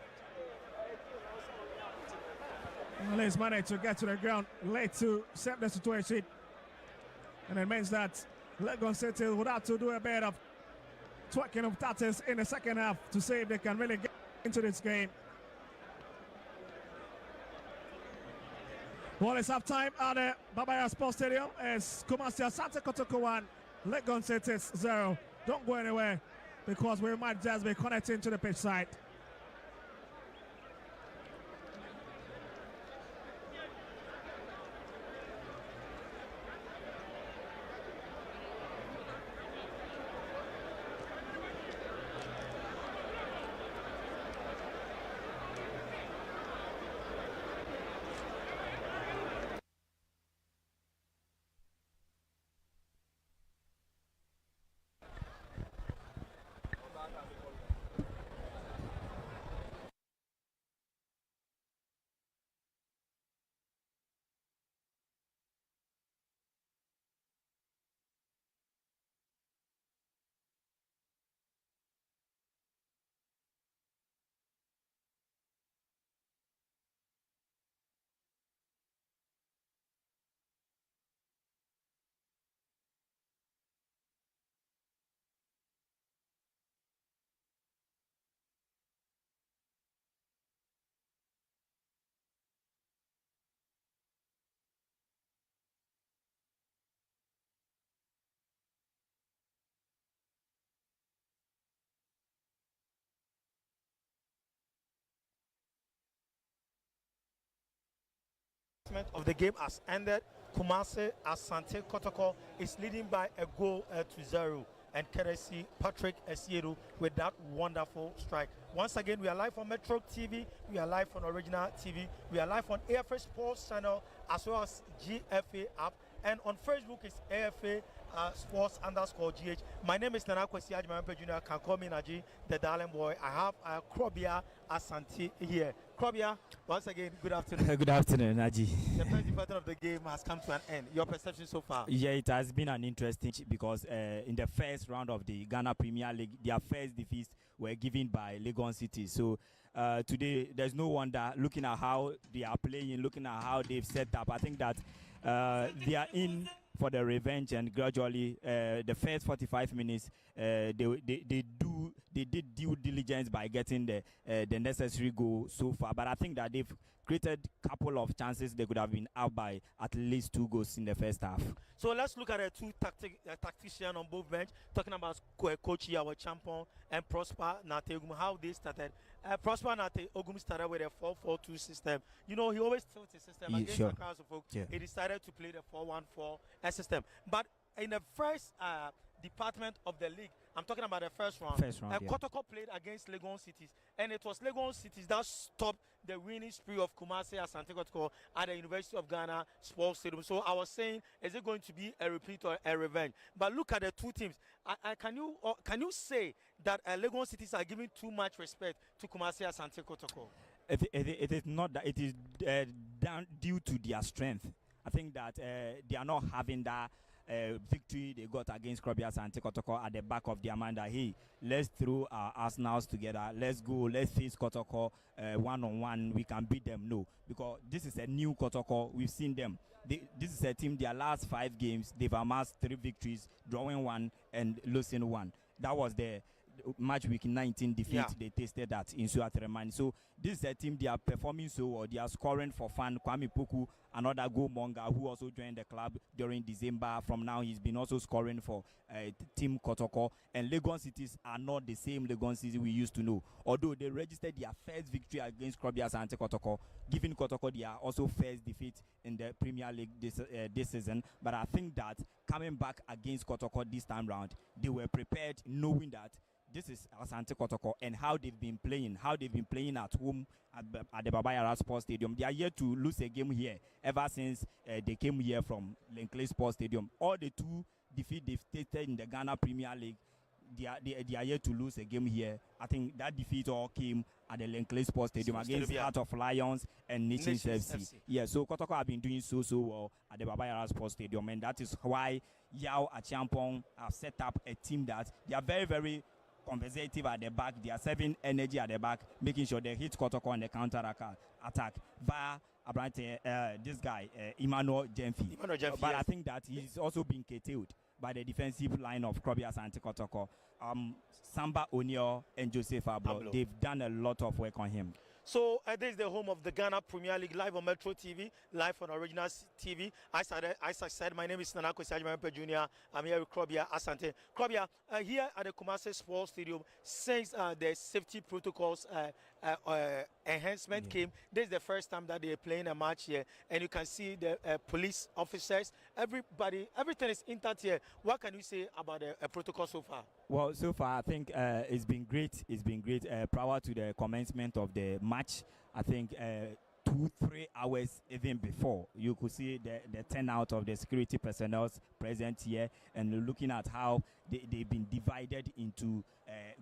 Well, he's managed to get to the ground late to save the situation. And it means that Legon City would have to do a bit of twerking of tatters in the second half to see if they can really get into this game. Well, it's half time at the Babaya Sports Stadium. It's Kumasi Asante Kotoko 1, Legon Cities 0. Don't go anywhere because we might just be connecting to the pitch side. Of the game has ended. Kumasi Asante Kotoko is leading by a goal to 0, and courtesy Patrick Esiedu with that wonderful strike. Once again, we are live on Metro TV, we are live on Original TV, we are live on AFA Sports Channel as well as GFA app, and on Facebook it's AFA Sports_GH. My name is Nana Kwesi Ajimampe Jr. Can call me Naji, the darling boy. I have Krobia Asante here. Krobia, once again, good afternoon. Good afternoon, Naji. The first division of the game has come to an end. Your perception so far? Yeah, it has been an interesting because in the first round of the Ghana Premier League, their first defeats were given by Legon City. So today, there's no wonder looking at how they are playing, looking at how they've set up. I think that they are in for the revenge, and gradually the first 45 minutes they did due diligence by getting the necessary goal so far. But I think that they've created a couple of chances. They could have been out by at least 2 goals in the first half. So let's look at the two tacticians on both bench, talking about Coach our champion, and Prosper Nate Ogum, how they started. Prosper Nate Ogum started with a 4-4-2 system. You know, he always tilts his system against the crowds of folk. Yeah. He decided to play the 4-1-4 system. But in the first department of the league, I'm talking about the first round. Kotoko played against Legon Cities, and it was Legon Cities that stopped the winning spree of Kumasi Asante Kotoko at the University of Ghana Sports Stadium. So I was saying, is it going to be a repeat or a revenge? But look at the two teams. Can you say that Legon Cities are giving too much respect to Kumasi Asante Kotoko? It is not that. It is down due to their strength. I think that they are not having that victory they got against Krobia and Kotoko at the back of their mind that, hey, let's throw our arsenals together, let's go, let's face Kotoko one-on-one, we can beat them. No, because this is a new Kotoko. We've seen them. This is a team, their last 5 games, they've amassed 3 victories, drawing 1 and losing 1. That was the match week 19 defeat they tasted that in Suatremani. So this is a team, they are performing so well. They are scoring for fun. Kwame Poku, another goal monger who also joined the club during December. From now, he's been also scoring for Team Kotoko. And Legon Cities are not the same Legon Cities we used to know. Although they registered their first victory against Krobia and Kotoko, giving Kotoko their also first defeat in the Premier League this season. But I think that coming back against Kotoko this time round, they were prepared, knowing that this is Asante Kotoko and how they've been playing at home at the Yara Sports Stadium. They are yet to lose a game here ever since they came here from Legon Sports Stadium. All the 2 defeats they've tasted in the Ghana Premier League, they are yet to lose a game here. I think that defeat all came at the Legon Sports Stadium against Heart of Lions and Nations FC. Yeah, so Kotoko have been doing so well at the Yara Sports Stadium, and that is why Yao Achiampong have set up a team that they are very, very conservative at the back. They are serving energy at the back, making sure they hit Kotoko on the counter attack via this guy Emmanuel Jemfi. But I think that he's also been curtailed by the defensive line of Krobia and Kotoko. Samba O'Neill and Joseph Ablo, they've done a lot of work on him. So this is the home of the Ghana Premier League, live on Metro TV, live on Original TV. As I said, my name is Nanako Sajimampe Jr. I'm here with Krobia Asante. Krobia, here at the Kumasi Sports Stadium, since the safety protocols enhancement came, this is the first time that they're playing a match here, and you can see the police officers, everybody, everything is intact here. What can you say about the protocol so far? Well, so far I think it's been great. It's been great. Prior to the commencement of the match, I think 2-3 hours even before, you could see the turnout of the security personnel present here, and looking at how they've been divided into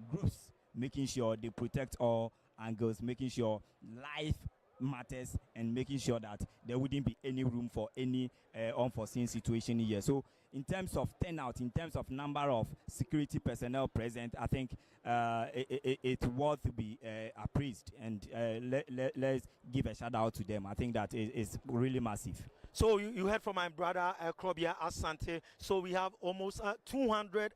groups, making sure they protect all angles, making sure life matters, and making sure that there wouldn't be any room for any unforeseen situation here. So in terms of turnout, in terms of number of security personnel present, I think it's worth to be appraised, and let's give a shout out to them. I think that is really massive. So you heard from my brother Krobia Asante. So we have almost 200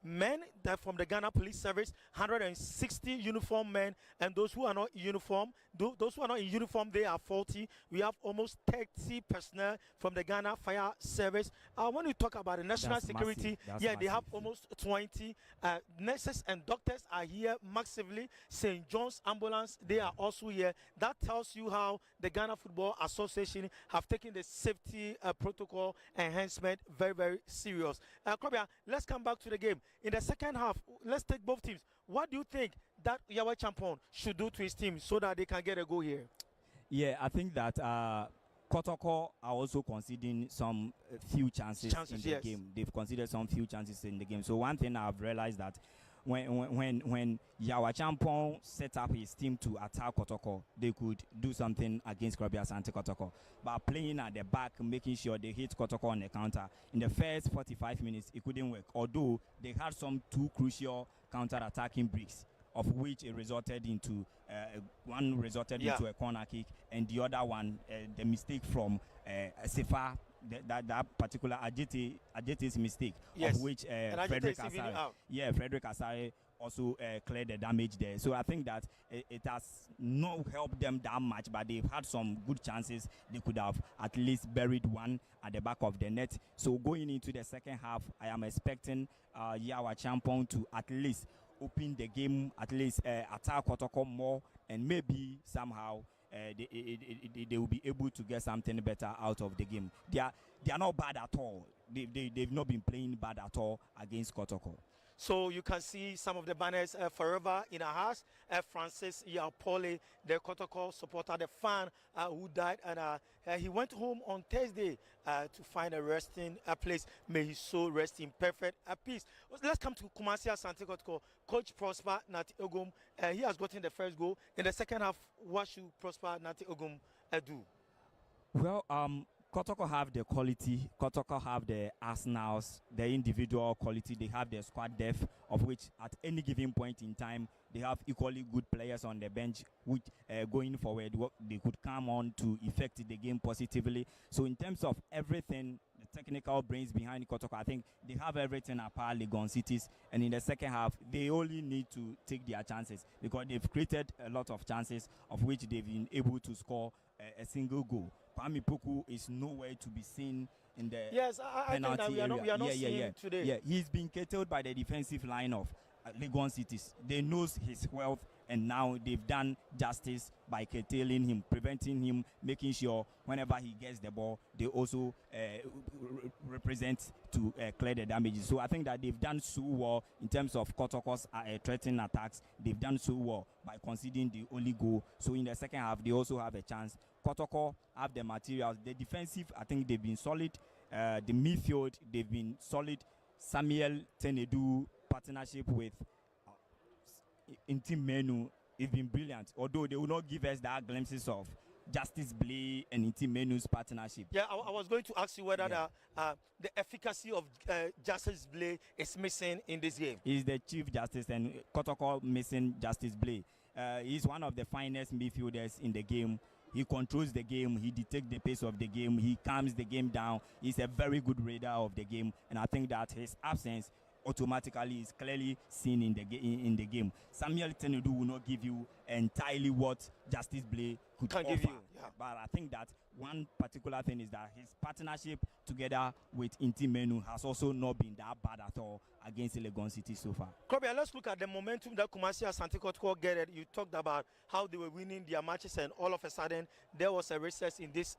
men that from the Ghana Police Service, 160 uniformed men, and those who are not uniform, those who are not in uniform, they are 40. We have almost 30 personnel from the Ghana Fire Service. When we talk about the national security, they have almost 20 nurses and doctors are here massively. St. John's Ambulance, they are also here. That tells you how the Ghana Football Association have taken the safety protocol enhancement very, very serious. Krobia, let's come back to the game. In the second half, let's take both teams. What do you think that Yara champion should do to his team so that they can get a goal here? Yeah, I think that Kotoko are also conceding some few chances in the game. They've considered some few chances in the game. So one thing I've realized that when Yara champion set up his team to attack Kotoko, they could do something against Asante Kotoko. But playing at the back, making sure they hit Kotoko on the counter, in the first 45 minutes, it couldn't work. Although they had some two crucial counter-attacking breaks, of which it resulted into one resulted into a corner kick, and the other one, the mistake from Sefa, that particular Ajite's mistake, of which Frederick Asare also cleared the damage there. So I think that it has not helped them that much, but they've had some good chances. They could have at least buried one at the back of the net. So going into the second half, I am expecting Yara champion to at least open the game, at least attack Kotoko more, and maybe somehow they will be able to get something better out of the game. They are not bad at all. They've not been playing bad at all against Kotoko. So you can see some of the banners forever in our house. Francis Yaupole, the Kotoko supporter, the fan who died, and he went home on Thursday to find a resting place. May his soul rest in perfect peace. Let's come to Kumasi Asante Kotoko. Coach Prosper Nati Ogum, he has gotten the first goal. In the second half, what should Prosper Nati Ogum do? Well, Kotoko have the quality. Kotoko have the arsenals, the individual quality. They have the squad depth, of which at any given point in time, they have equally good players on the bench, which going forward, they could come on to affect the game positively. So in terms of everything, the technical brains behind Kotoko, I think they have everything apart Legon cities. And in the second half, they only need to take their chances, because they've created a lot of chances, of which they've been able to score a single goal. Kwame Poku is nowhere to be seen in the penalty area. We are not seeing today. Yeah, he's been curtailed by the defensive line of Legon cities. They know his wealth, and now they've done justice by curtailing him, preventing him, making sure whenever he gets the ball, they also represent to clear the damages. So I think that they've done so well in terms of Kotoko's threatening attacks. They've done so well by conceding the only goal. So in the second half, they also have a chance. Kotoko have the materials. The defensive, I think they've been solid. The midfield, they've been solid. Samuel Tenedu partnership with Intim Menu has been brilliant. Although they will not give us that glimpses of Justice Blay and Intim Menu's partnership. Yeah, I was going to ask you whether the efficacy of Justice Blay is missing in this game. He's the Chief Justice, and Kotoko missing Justice Blay. He's one of the finest midfielders in the game. He controls the game. He detects the pace of the game. He calms the game down. He's a very good reader of the game. And I think that his absence automatically is clearly seen in the game. Samuel Tenedu will not give you entirely what Justice Blay could Can offer. give you, yeah. But I think that one particular thing is that his partnership together with Inti Menu has also not been that bad at all against Legon City so far. Kobe, let's look at the momentum that Kumasi Asante Kotoko get it. You talked about how they were winning their matches, and all of a sudden there was a recess in this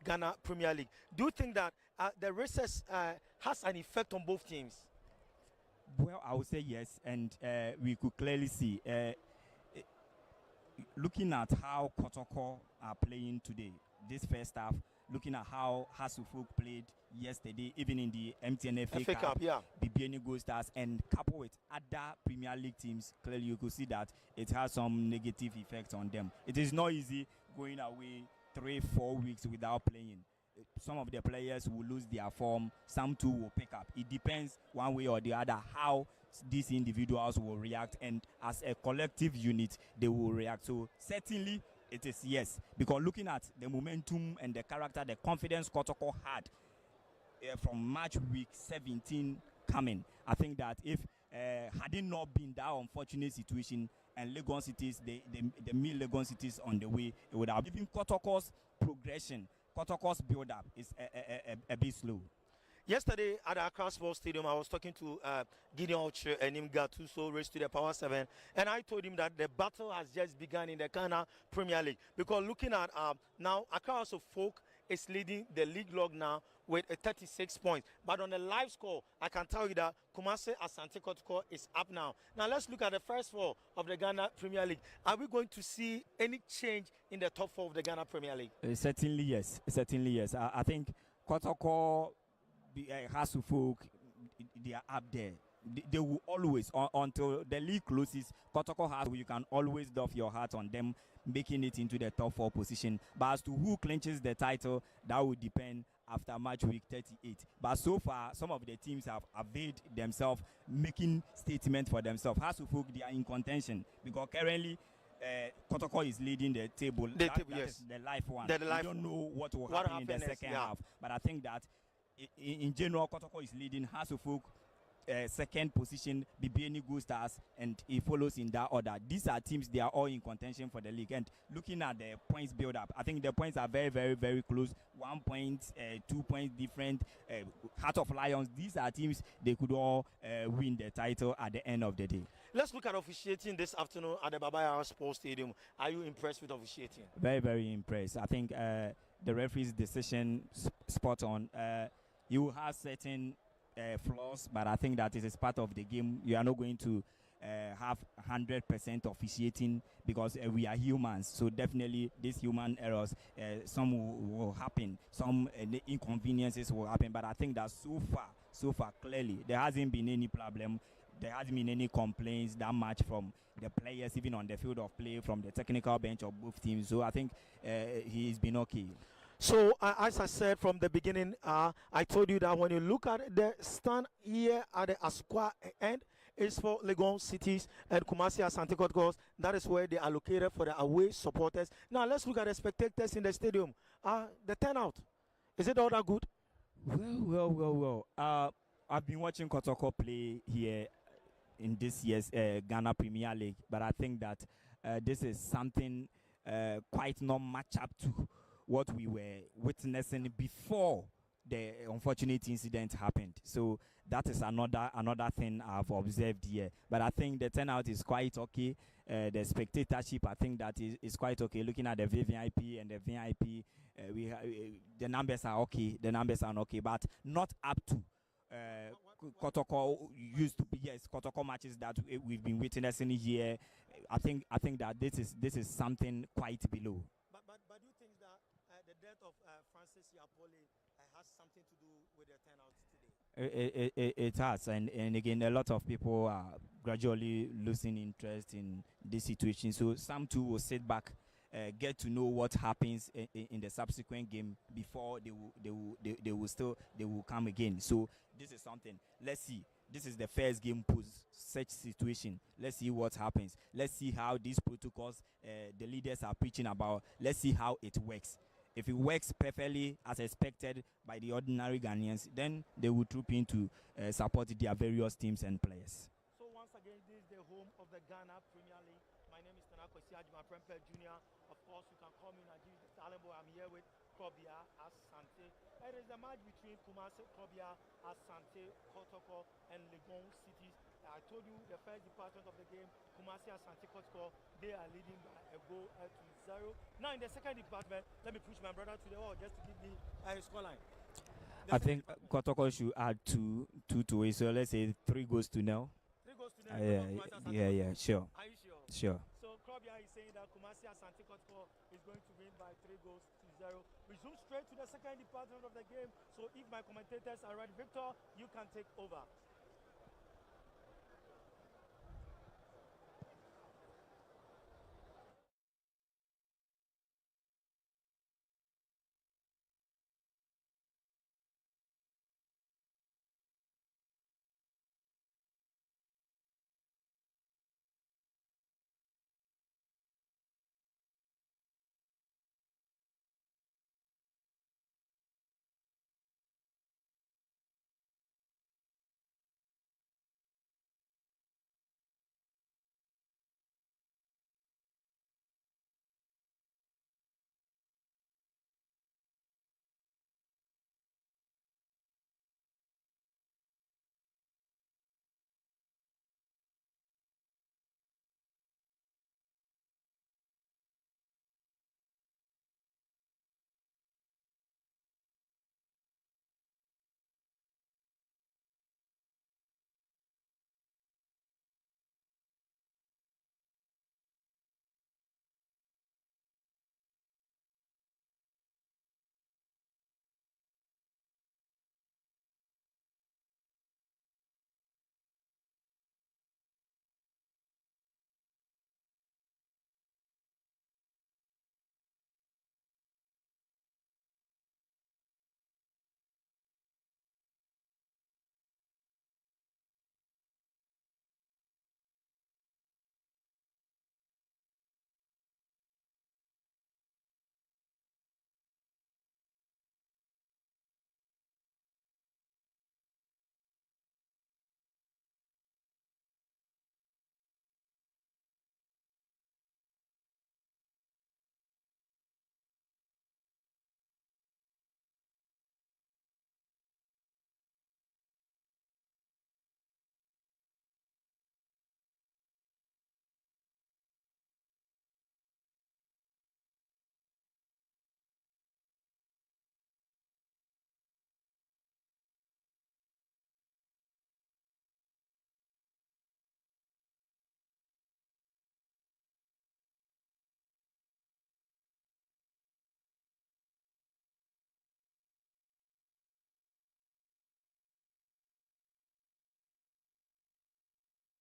Ghana Premier League. Do you think that the recess has an effect on both teams? Well, I would say yes, and we could clearly see. Looking at how Kotoko are playing today, this first half, looking at how Hasufuk played yesterday, even in the MTN FA Cup, yeah. BBN Gold Stars, and coupled with other Premier League teams, clearly you could see that it has some negative effects on them. It is not easy going away 3-4 weeks without playing. Some of the players will lose their form, some too will pick up. It depends one way or the other how these individuals will react, and as a collective unit they will react. So certainly it is yes, because looking at the momentum and the character, the confidence Kotoko had from match week 17 coming, I think that if had it not been that unfortunate situation and Legon Cities, the meal Legon Cities on the way, it would have given Kotoko's progression, Kotoko's build-up is a bit slow. Yesterday at Accra Sports Stadium, I was talking to Gideon Oche and him Gattuso, raised to the power 7, and I told him that the battle has just begun in the Ghana Premier League. Because looking at now, Accra House of Folk is leading the league log now with 36 points. But on the live score, I can tell you that Kumasi Asante Kotoko is up now. Now let's look at the first four of the Ghana Premier League. Are we going to see any change in the top four of the Ghana Premier League? Certainly yes. Certainly yes. I think Kotoko, Hasufuk, they are up there. They will always, until the league closes, Kotoko has, you can always doff your hat on them making it into the top 4 position. But as to who clinches the title, that will depend after match week 38. But so far, some of the teams have availed themselves, making statements for themselves. Hasufuk, they are in contention because currently Kotoko is leading the table. That yes. is the life one. We don't know what will happen in the second half. But I think that in general, Kotoko is leading. Hasufuk, second position, BBN Gold Stars, and it follows in that order. These are teams, they are all in contention for the league. And looking at the points build up, I think the points are very, very, very close. 1 point, 2 points different. Heart of Lions, these are teams, they could all win the title at the end of the day. Let's look at officiating this afternoon at the Yara Sports Stadium. Are you impressed with officiating? Very, very impressed. I think the referee's decision spot on. You have certain flaws, but I think that it is part of the game. You are not going to have 100% officiating because we are humans. So definitely these human errors, some will happen, some inconveniences will happen. But I think that so far, clearly, there hasn't been any problem. There hasn't been any complaints that much from the players, even on the field of play, from the technical bench of both teams. So I think he's been okay. So, as I said from the beginning, I told you that when you look at the stand here at the Asukwa end, it's for Legon Cities and Kumasi Asante Kotoko. That is where they are located for the away supporters. Now, let's look at the spectators in the stadium. The turnout, is it all that good? Well. I've been watching Kotoko play here in this year's Ghana Premier League, but I think that this is something quite not match up to what we were witnessing before the unfortunate incident happened. So that is another thing I've observed here. But I think the turnout is quite okay. The spectatorship, I think that is quite okay. Looking at the VVIP and the VIP, the numbers are okay. The numbers are okay, but not up to Kotoko used to be. Yes, Kotoko matches that we've been witnessing here. I think that this is something quite below. But do you think that the death of Francis Yapoli has something to do with the turnout today? It has, and again, a lot of people are gradually losing interest in this situation. So some too will sit back, get to know what happens in the subsequent game before they will come again. So this is something. Let's see. This is the first game post such situation. Let's see what happens. Let's see how these protocols the leaders are preaching about. Let's see how it works. if it works perfectly as expected by the ordinary Ghanaians, then they will troop in to support their various teams and players. So once again, this is the home of the Ghana Premier League. My name is Tanako Siajima Prempeh Jr. Of course, you can call me Najib the Talent Boy. I'm here with Kobia Asante. It is a match between Kumasi, Kobia Asante, Kotoko, and Legon cities. I told you the first department of the game, Kumasi Asante Kotoko, they are leading by a goal to 0. Now in the second department, let me push my brother to the wall just to give me a scoreline. I think Kotoko should add two to it. So let's say 3 goals to 0. 3 goals to 0. Yeah, sure. Are you sure? Sure. So Kobia is saying that Kumasi Asante Kotoko is going to win by 3 goals to 0. We zoom straight to the second department of the game. So if my commentators are ready, Victor, you can take over.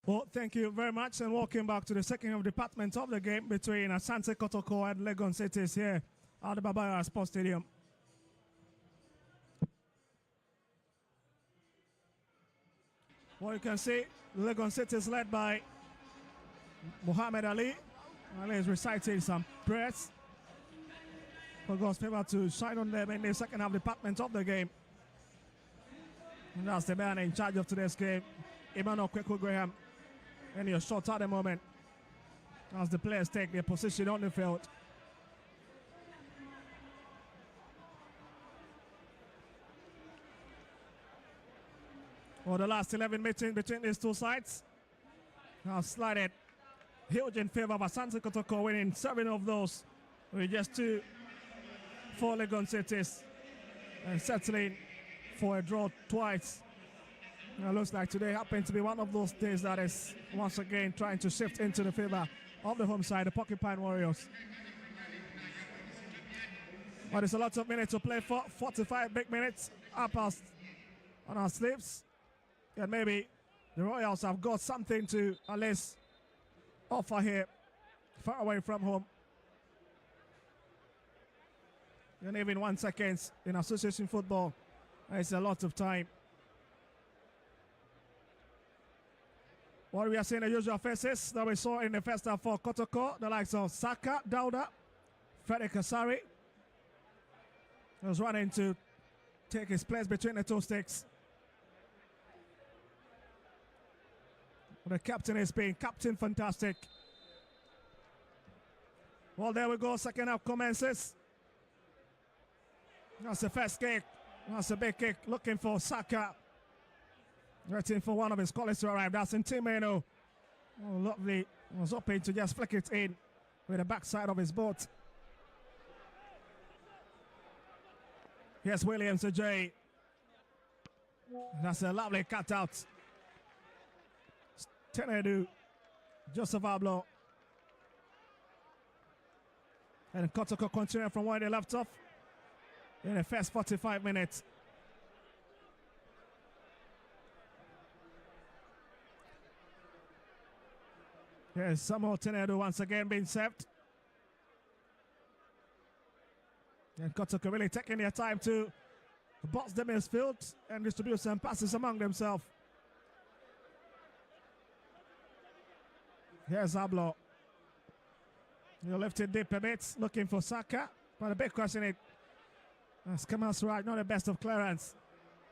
Well, thank you very much, and welcome back to the second department of the game between Asante Kotoko and Legon Cities here at the Babaya Sports Stadium. Well, you can see Legon Cities led by Muhammad Ali. Ali is reciting some prayers for God's favor to shine on them in the second half department of the game. And that's the man in charge of today's game, Emmanuel Kweku Graham. And you're short at the moment as the players take their position on the field. Well, the last 11 meetings between these two sides have slided huge in favor of Asante Kotoko, winning 7 of those with just 2 for Legon Cities and settling for a draw twice. It looks like today happened to be one of those days that is once again trying to shift into the favor of the home side, the Porcupine Warriors. But it's a lot of minutes to play for. 45 big minutes up on our sleeves. And maybe the Royals have got something to at least offer here, far away from home. And even 1 second in association football, it's a lot of time. What we are seeing the usual faces that we saw in the first half for Kotoko, the likes of Saka, Dauda, Frederick Kasari, was running to take his place between the two sticks. The captain is being captain fantastic. Well, there we go. Second half commences. That's the first kick. That's a big kick. Looking for Saka. Waiting for one of his colleagues to arrive. That's Intimeno. Oh, lovely. Was hoping to just flick it in with the backside of his boot. Here's Williams to Jay. That's a lovely cutout. Tenedu. Joseph Ablo. And Kotoko continuing from where they left off in the first 45 minutes. Here's Samuel Tenedu once again being served. And Kotoko really taking their time to box the midfield and distribute some passes among themselves. Here's Ablo. He'll lift it deep a bit, looking for Saka. But a big question it. That's Kamas right, not the best of clearance.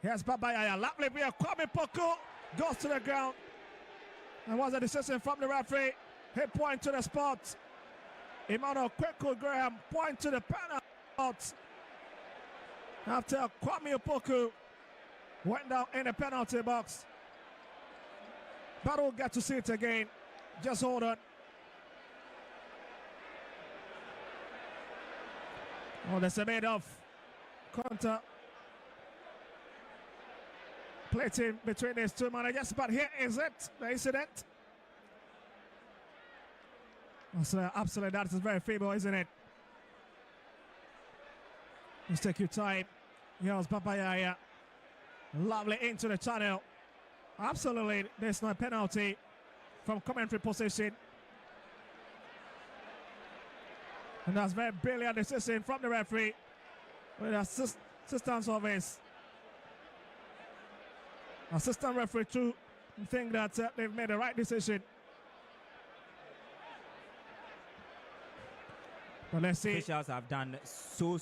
Here's Babayaya. Lovely via Kwame Poku. Goes to the ground. And was a decision from the referee. He point to the spot. Emmanuel Kweku Graham point to the penalty. After Kwame Poku went down in the penalty box. But we'll get to see it again. Just hold on. Oh, there's a bit of counter plating between these two managers, but here is it, the incident. So absolutely, that is very feeble, isn't it? Let's take your time. Here's Papayaya. Lovely into the channel. Absolutely, there's no penalty from commentary position. And that's very brilliant decision from the referee with assistance of his assistant referee too. I think that they've made the right decision. But let's see. Officials have done so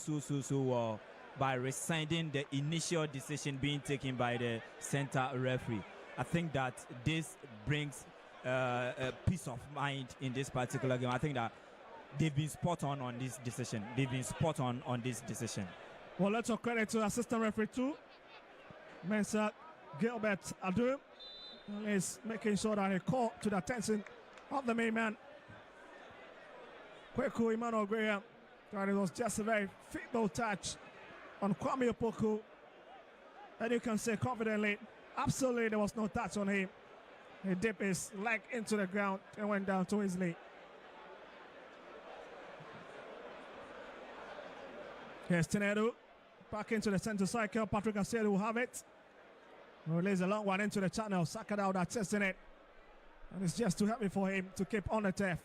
well by rescinding the initial decision being taken by the center referee. I think that this brings a peace of mind in this particular game. I think that they've been spot on this decision. This decision. Well, let's give credit to assistant referee too, Mensah Gilbert Adu. Is making sure that he called to the attention of the main man, Kweku Emmanuel Graham. And it was just a very feeble touch on Kwame Opoku. And you can say confidently, absolutely there was no touch on him. He dipped his leg into the ground and went down too easily. Here's Tenedu. Back into the center cycle. Patrick Asante will have it. Release a long one into the channel. Saka down that chest in it. And it's just too heavy for him to keep on the turf.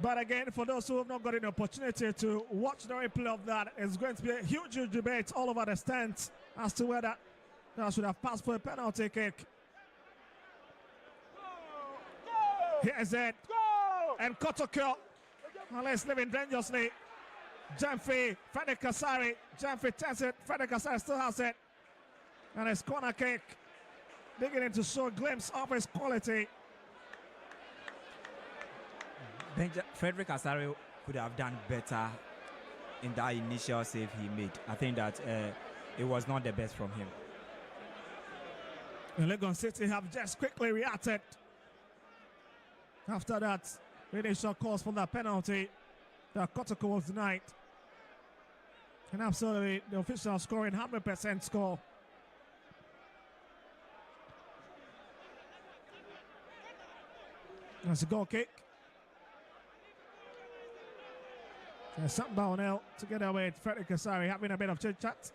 But again, for those who have not got an opportunity to watch the replay of that, it's going to be a huge debate all over the stands as to whether that should have passed for a penalty kick. Here's it. And Kotoko. Unless living dangerously. Jamfi, Freddy Kasari. Jamfi takes it. Freddy Kasari still has it. And it's corner kick. Beginning to show a glimpse of his quality. Frederick Asare could have done better in that initial save he made. I think that it was not the best from him. And Legon City have just quickly reacted. After that initial calls for that penalty, the Kotoko was denied. And absolutely, the official scoring 100% score. That's a goal kick. There's something down now together with Frederick Kasari having a bit of chit chat.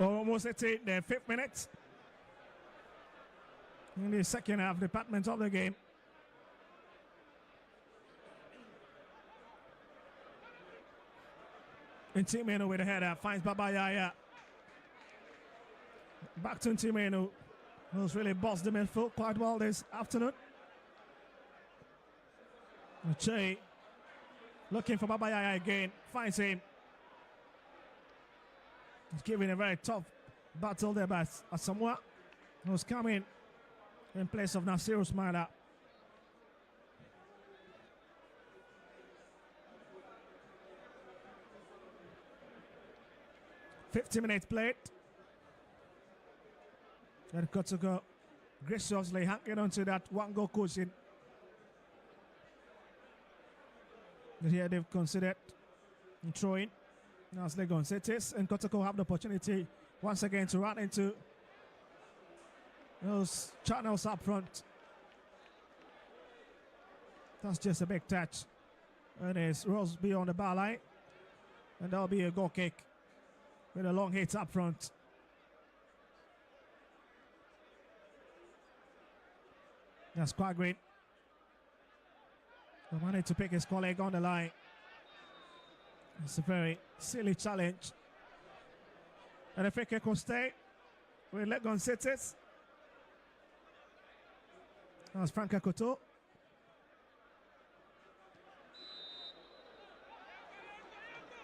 Almost at the 5th minute. In the second half department of the game. Ntimeno with the header, finds Baba Yaya. Back to Ntimeno, who's really bossed the midfield quite well this afternoon. Che looking for Baba Yaya again, finds him. He's giving a very tough battle there by Asamoah, who's coming in place of Nasiru Smaila. "50 minutes played." And Kotoko graciously hanging on to that one-goal cushion. But here they've considered throwing. Now it's Legon Cities, and Kotoko have the opportunity once again to run into those channels up front. That's just a big touch. And it's rolls beyond the bar line. And that'll be a goal kick with a long hit up front. That's quite great. The money to pick his colleague on the line. It's a very silly challenge. And the free kick will stay with Legon Cities. That's Frank Koto.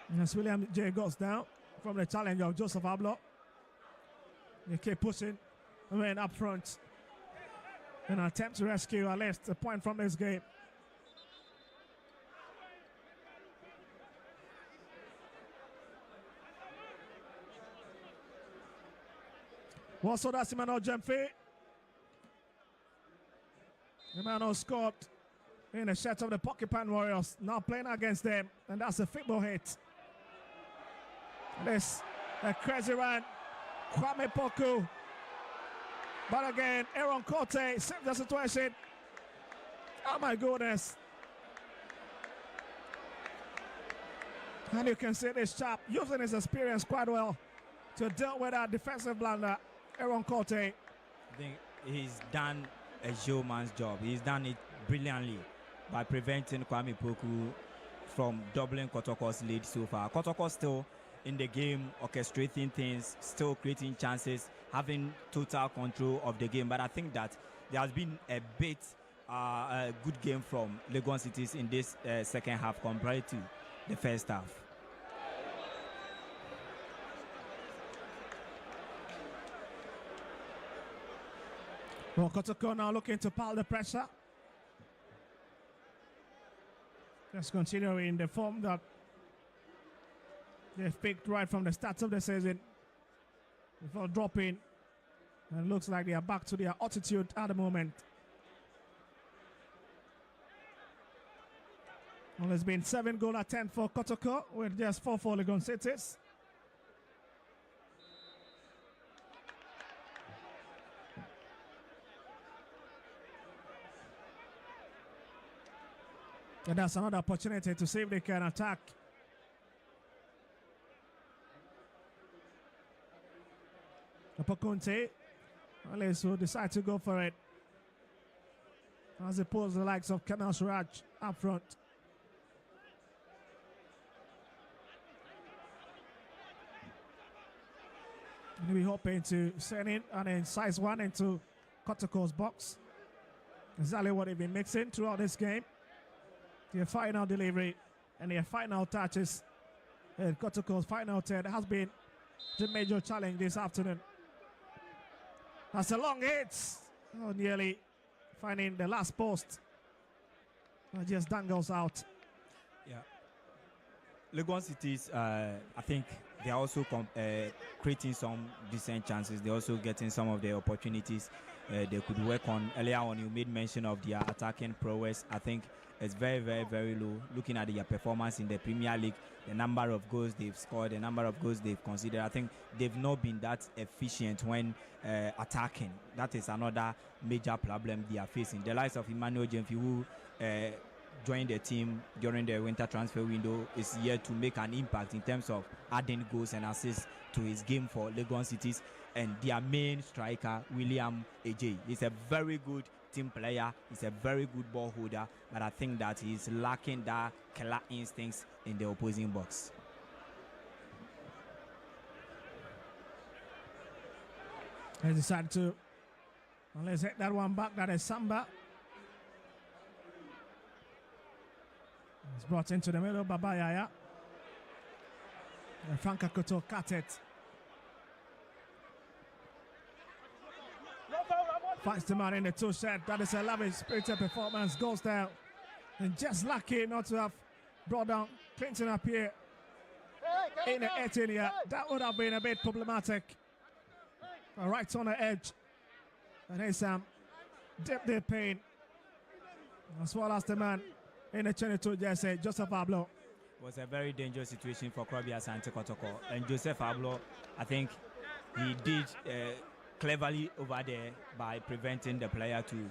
And as William J goes down from the challenge of Joseph Ablo. They keep pushing the man up front in an attempt to rescue at least a point from this game. Also, that's Emmanuel Jemfe. Emmanuel scored in the shirt of the Porcupine Warriors, now playing against them, and that's a football hit. This a crazy run, Kwame Poku. But again, Aaron Cote saved the situation. Oh my goodness. And you can see this chap using his experience quite well to deal with that defensive blunder. Aaron Cote. I think he's done a showman's job. He's done it brilliantly by preventing Kwame Poku from doubling Kotoko's lead so far. Kotoko still in the game, orchestrating things, still creating chances, having total control of the game. But I think that there has been a bit a good game from Legon Cities in this second half compared to the first half. Well, Kotoko now looking to pile the pressure. Just continuing the form that they've picked right from the start of the season before dropping. And it looks like they are back to their altitude at the moment. Well, there's been 7 goal attempts for Kotoko with just 4 for Legon Cities. And that's another opportunity to see if they can attack. Apokunte, Alice will decide to go for it, as opposed to the likes of Kamal Suraj up front. And we're hoping to send in and then size 1 into Kotoko's box. Exactly what they've been mixing throughout this game. Their final delivery and their final touches. And Kotoko's final 10 has been the major challenge this afternoon. That's a long hit. Oh, nearly finding the last post. Just dangles out. Yeah. Legon Cities, I think they're also creating some decent chances. They're also getting some of the opportunities they could work on. Earlier on, you made mention of their attacking prowess. I think it's very, very, very low. Looking at their performance in the Premier League, the number of goals they've scored, the number of goals they've considered, I think they've not been that efficient when attacking. That is another major problem they are facing. The likes of Emmanuel Jemfe, who joined the team during the winter transfer window, is here to make an impact in terms of adding goals and assists to his game for Legon Cities. And their main striker, William AJ, is a very good team player. He's a very good ball holder, but I think that he's lacking that killer instincts in the opposing box. They decided to, well, let's hit that one back. That is Samba. It's brought into the middle, Babayaya. And Franka Koto cut it. Finds the man in the two set. That is a lovely spirited performance. Goes down. And just lucky not to have brought down Clinton up here in the 18 here. That would have been a bit problematic. Right on the edge. And there's some deep pain. As well as the man in the 22 jersey, Joseph Pablo. It was a very dangerous situation for Asante Kotoko. And Joseph Pablo, I think he did cleverly over there by preventing the player to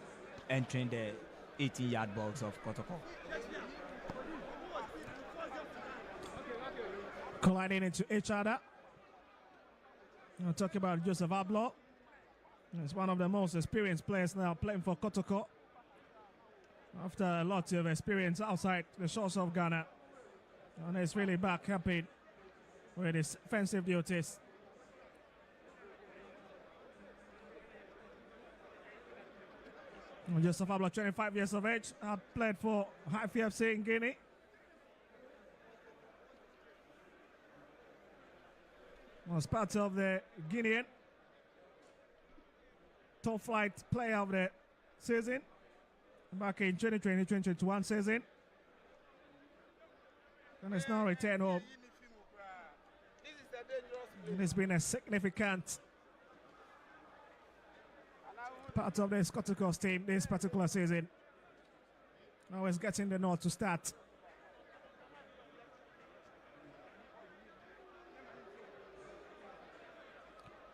entering the 18-yard box of Kotoko. Colliding into each other. I'm talking about Joseph Pablo. He's one of the most experienced players now playing for Kotoko. After a lot of experience outside the shores of Ghana. And he's really back happy with his offensive duties. Joseph Pablo, 25 years of age, played for Haifa FC in Guinea. Was part of the Guinean top flight player of the season back in 2020-2021 season. And it's now returned home. And it's been a significant part of the Kotoko team this particular season. Always getting the nod to start.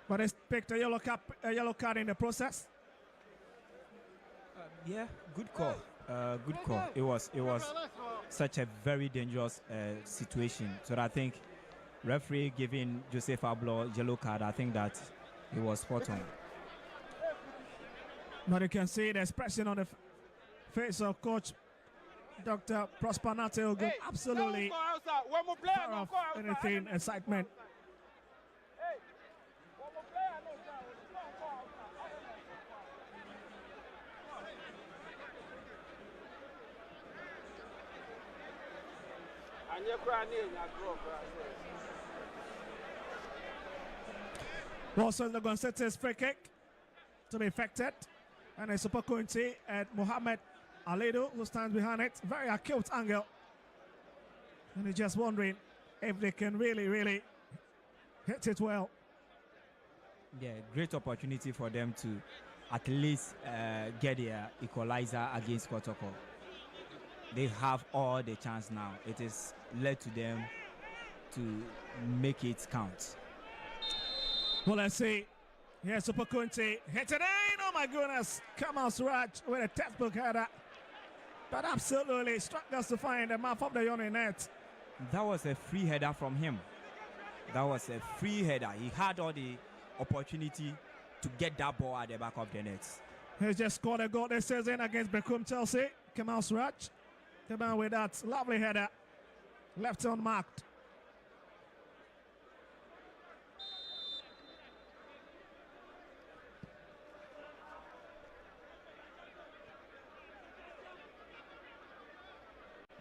But he's picked a yellow card in the process. Yeah, good call. Good call. It was such a very dangerous situation. So I think referee giving Joseph Pablo yellow card, I think that it was spot on. But you can see the expression on the face of Coach Dr. Prosper Nateogu. Absolutely far off anything excitement. Also, Legon sets his free kick to be effected. And it's Super Kunti and Mohamed Alidu who stands behind it. Very acute angle. And he's just wondering if they can really hit it well. Yeah, great opportunity for them to at least get their equalizer against Kotoko. They have all the chance now. It is led to them to make it count. Well, let's see. Here's Super Kunti. Hit it in. Oh my goodness. Kamal Suraj with a textbook header. But absolutely struck us to find the mouth of the Yoni net. That was a free header from him. That was a free header. He had all the opportunity to get that ball at the back of the net. He's just scored a goal this season against Bekum Chelsea. Kamal Suraj. The man with that lovely header. Left unmarked.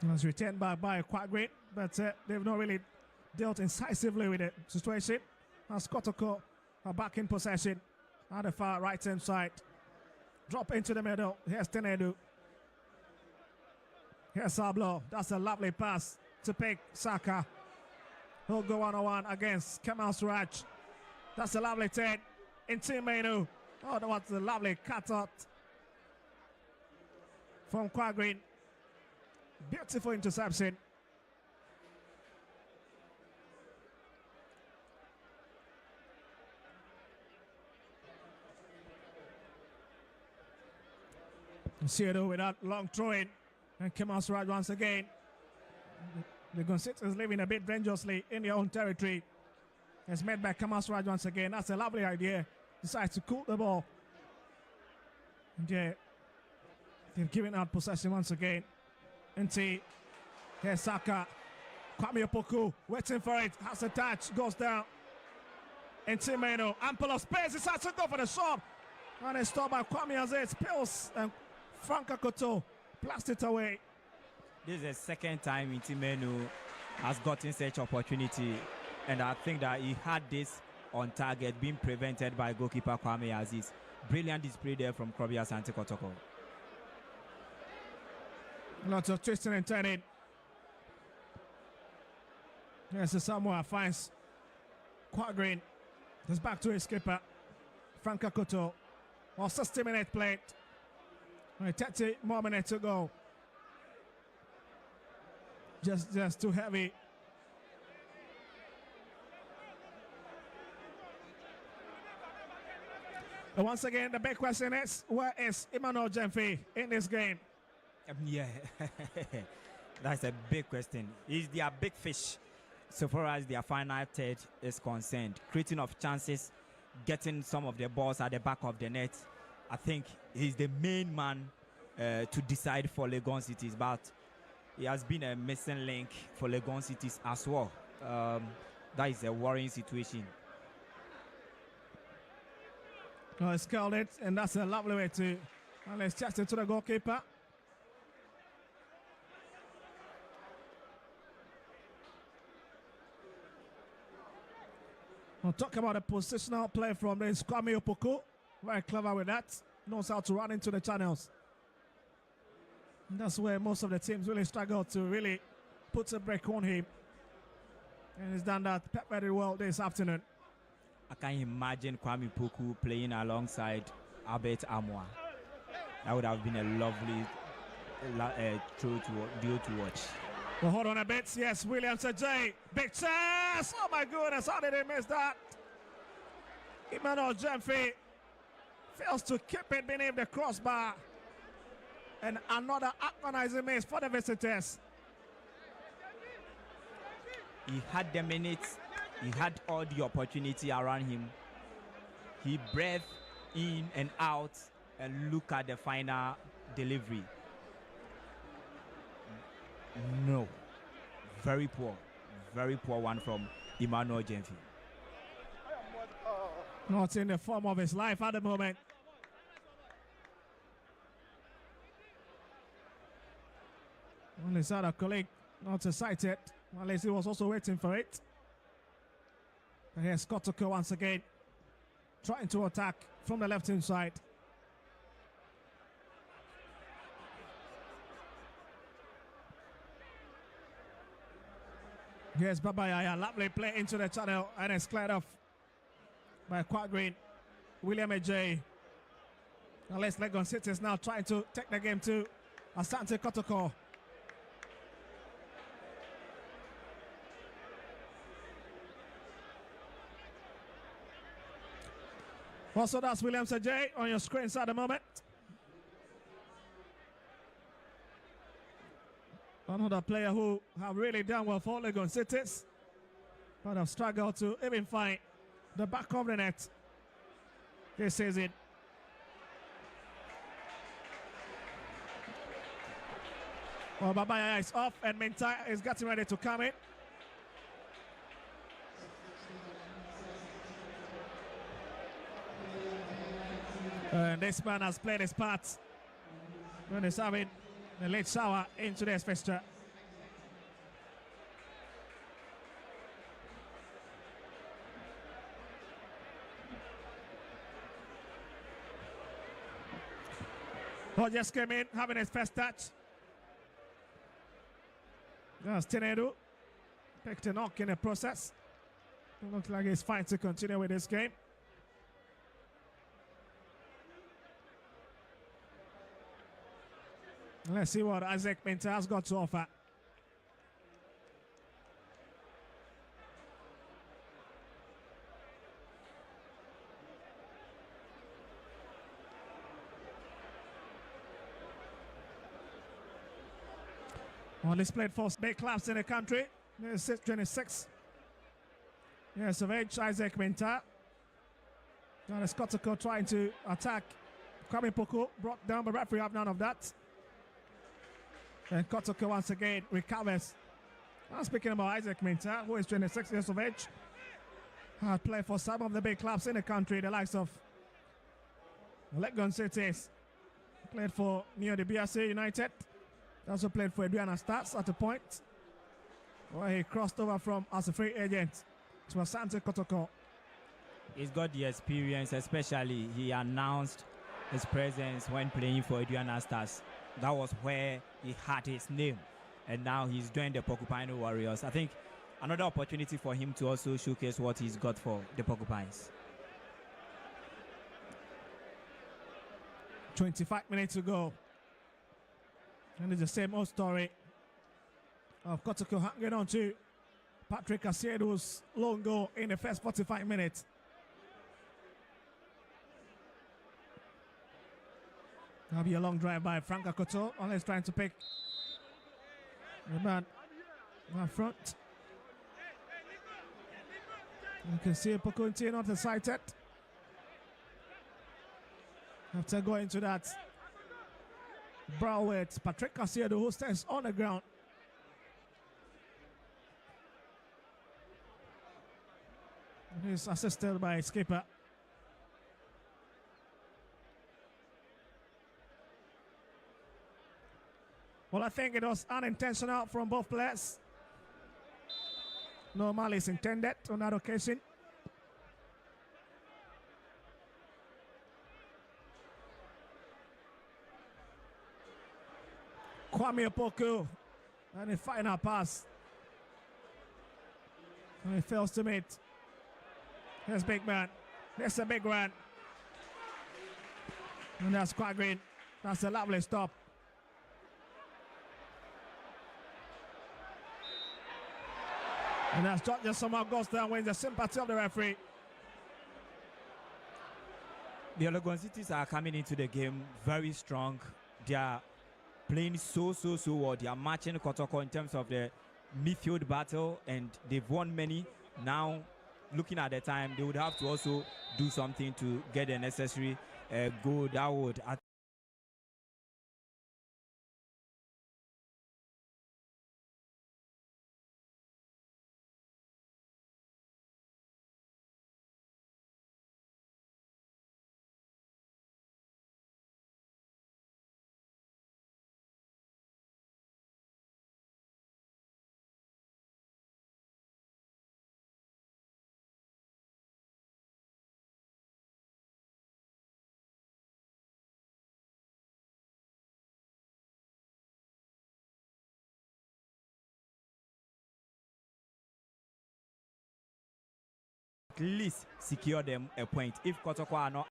It was returned back by quite great, but they've not really dealt incisively with the situation. As Kotoko are back in possession on the far right hand side. Drop into the middle. Here's Tenedu. Here's Sablo. That's a lovely pass to pick Saka. He'll go 1-on-1 against Kamal Suraj. That's a lovely turn into Menu. Oh, that was a lovely cut out from Quagreen. Beautiful interception. Siedo with that long throw in. And Kamal Suraj once again. The Gonzales living a bit dangerously in their own territory. It's made by Kamal Suraj once again. That's a lovely idea. Decides to cool the ball. And yeah, they've given out possession once again. Here's Saka. Kwame Opoku waiting for it. Has a touch. Goes down. Timeno, ample of space. He starts to go for the shot. And it's stopped by Kwame Aze. It spills and Franka Koto blasts it away. This is the second time Intimenu has gotten such opportunity, and I think that he had this on target being prevented by goalkeeper Kwame Aziz. Brilliant display there from Asante Kotoko. Lots of twisting and turning. Yes, Samoa finds Quagreen. Goes back to his skipper, Franka Koto. Well, 60-minute played. 30 more minutes to go. Just too heavy. And once again, the big question is, where is Emmanuel Jemfi in this game? Yeah, that's a big question. Is their big fish so far as their final third is concerned? Creating of chances, getting some of the balls at the back of the net. I think he's the main man to decide for Legon Cities, but he has been a missing link for Legon Cities as well. That is a worrying situation. Oh, it's called it, and that's a lovely way to. And let's chest it to the goalkeeper. We'll talk about a positional play from this Kwame Opoku. Very clever with that. Knows how to run into the channels. And that's where most of the teams really struggle to really put a break on him. And he's done that very well this afternoon. I can imagine Kwame Opoku playing alongside Albert Amwa. That would have been a lovely duo to watch. Well, hold on a bit. Yes, Williams Ajay. Big chance. Oh my goodness, how did he miss that? Emmanuel Jemfi fails to keep it beneath the crossbar. And another agonizing miss for the visitors. He had the minutes. He had all the opportunity around him. He breathed in and out, and look at the final delivery. No. Very poor one from Emmanuel Jemfi. Not in the form of his life at the moment. Well, his other colleague not excited. Well, he was also waiting for it. And here's Kotoko once again, trying to attack from the left-hand side. Here's Babayaya, lovely play into the channel, and it's cleared off by Quagreen. William Ajay. Unless Legon City is now trying to take the game to Asante Kotoko. Also, that's William Ajay on your screens at the moment. Another player who have really done well for Legon Cities, but have struggled to even find the back of the net this season. Well, Babaya is off and Mintai is getting ready to come in. And this man has played his part when he's having a late shower in today's fixture. Well, just came in, having his first touch. That's Tinedu. Picked a knock in the process. It looks like he's fine to continue with this game. Let's see what Isaac Minta has got to offer. Well, he's played for big clubs in the country. There's 26. Yes, of age, Isaac Minta. Now the Kotoko trying to attack. Kwame Opoku brought down, but referee have none of that. And Kotoko once again recovers. I'm speaking about Isaac Minta, who is 26 years of age. Hard play for some of the big clubs in the country, the likes of Legon Cities. Played for near the BRC United. Also played for Adriana Stars at a point where he crossed over from as a free agent to Asante Kotoko. He's got the experience, especially he announced his presence when playing for Adriana Stars. That was where he had his name, and now he's joined the Porcupine Warriors. I think another opportunity for him to also showcase what he's got for the Porcupines. 25 minutes to go. And it's the same old story of Kotoko hanging on to Patrick Asiedo's long goal in the first 45 minutes. That'll be a long drive by Frank Akoto. Always trying to pick the man up front. You can see Pokunti not excited after going to that brawl with Patrick Asiedo, who stands on the ground. And he's assisted by skipper. Well, I think it was unintentional from both players. No malice intended on that occasion. Kwame Opoku and the final pass. And he fails to meet. Here's big man. There's a big run. And that's quite green. That's a lovely stop. And as Georgia somehow goes down, wins the sympathy of the referee. The Legon Cities are coming into the game very strong. They are playing so well. They are matching Kotoko in terms of the midfield battle, and they've won many. Now, looking at the time, they would have to also do something to get the necessary goal that would at least secure them a point. If Kotoko are not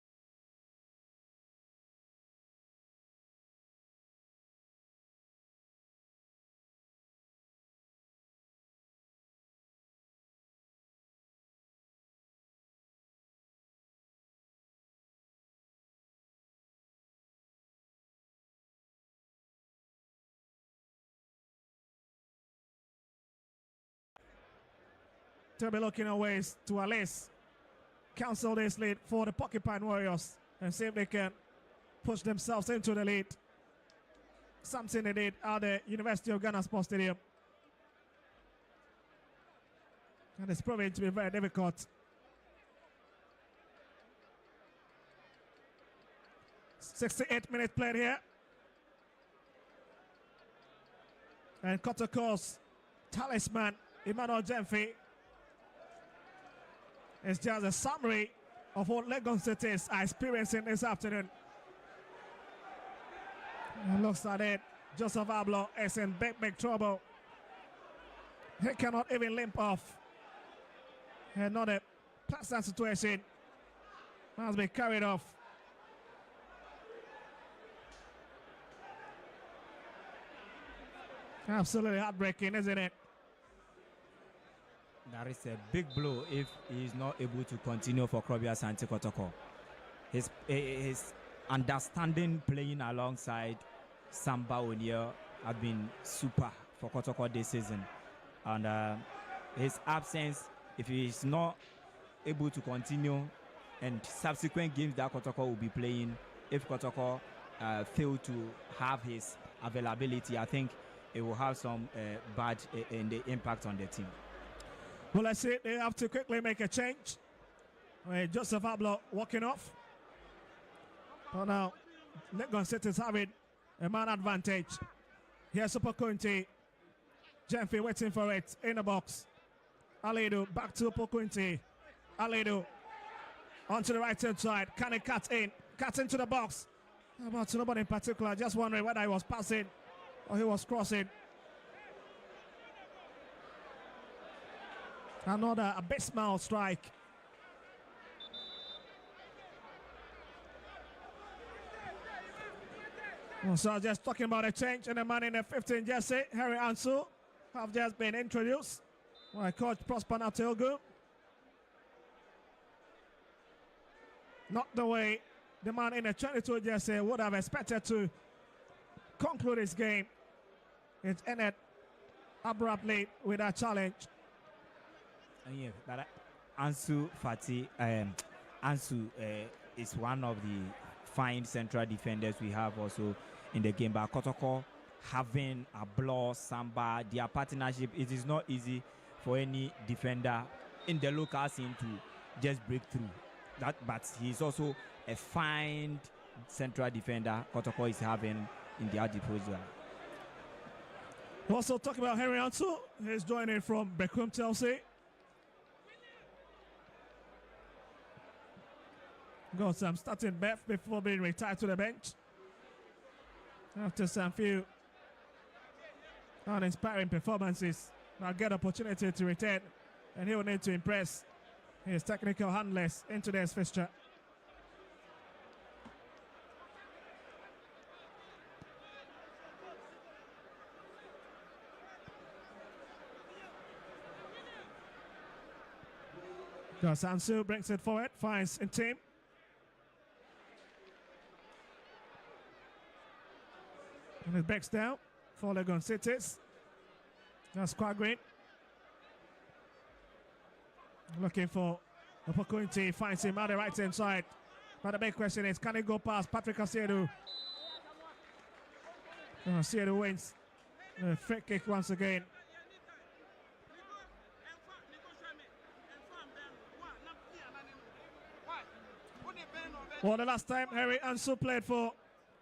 to be looking at ways to at least cancel this lead for the Porcupine Warriors and see if they can push themselves into the lead. Something they did at the University of Ghana Sports Stadium. And it's proving to be very difficult. "68 minutes played here. And Kotoko's talisman, Emmanuel Jemfi, it's just a summary of what Legon Cities are experiencing this afternoon. And looks like it. Joseph Ablo is in big trouble. He cannot even limp off. And not a pleasant situation. Must be carried off. Absolutely heartbreaking, isn't it? That is a big blow if he is not able to continue for Asante Kotoko. His understanding playing alongside Samba O'Neill have been super for Kotoko this season. And his absence, if he is not able to continue, and subsequent games that Kotoko will be playing, if Kotoko fail to have his availability, I think it will have some bad in the impact on the team. Well, let's see. They have to quickly make a change. Joseph Ablo walking off. But now, Legon City is having a man advantage. Here's Super Kunti. Jenfi waiting for it in the box. Alidu back to Pokunti. Alidu onto the right hand side. Can he cut in? Cut into the box. About nobody in particular. Just wondering whether he was passing or he was crossing. Another abysmal strike. So just talking about a change in the man in the 15 jersey, Harry Ansu, have just been introduced by Coach Prosper Nateogu. Not the way the man in the 22 jersey would have expected to conclude his game. It ended abruptly with a challenge. Yeah, but Ansu Fati, Ansu is one of the fine central defenders we have also in the game. But Kotoko having a blow, Samba, their partnership, it is not easy for any defender in the local scene to just break through. But he's also a fine central defender Kotoko is having in their disposal. Also talking about Henry Ansu, he's joining from Beckham Chelsea. Got some starting depth before being retired to the bench. After some few uninspiring performances, I'll get opportunity to return, and he will need to impress his technical handlers in today's fixture. Sansu brings it forward, finds in team. And it backs down for Legon Cities. That's quite great. Looking for opportunity, finds him at the right hand side. But the big question is, can he go past Patrick Asiedu? Asiedu wins the free kick once again. Well, the last time Harry Ansu played for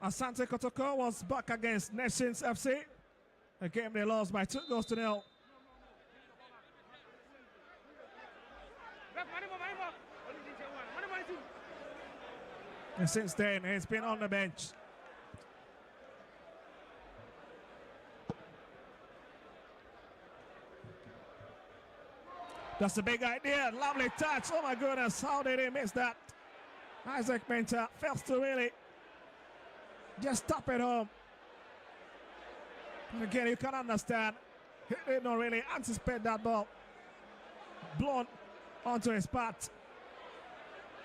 Asante Kotoko was back against Nations FC. A game they lost by 2-0. And since then, he's been on the bench. That's a big idea. Lovely touch. Oh my goodness, how did he miss that? Isaac Menta fails to really just tap it home. And again, you can understand. He did not really anticipate that ball. Blown onto his path.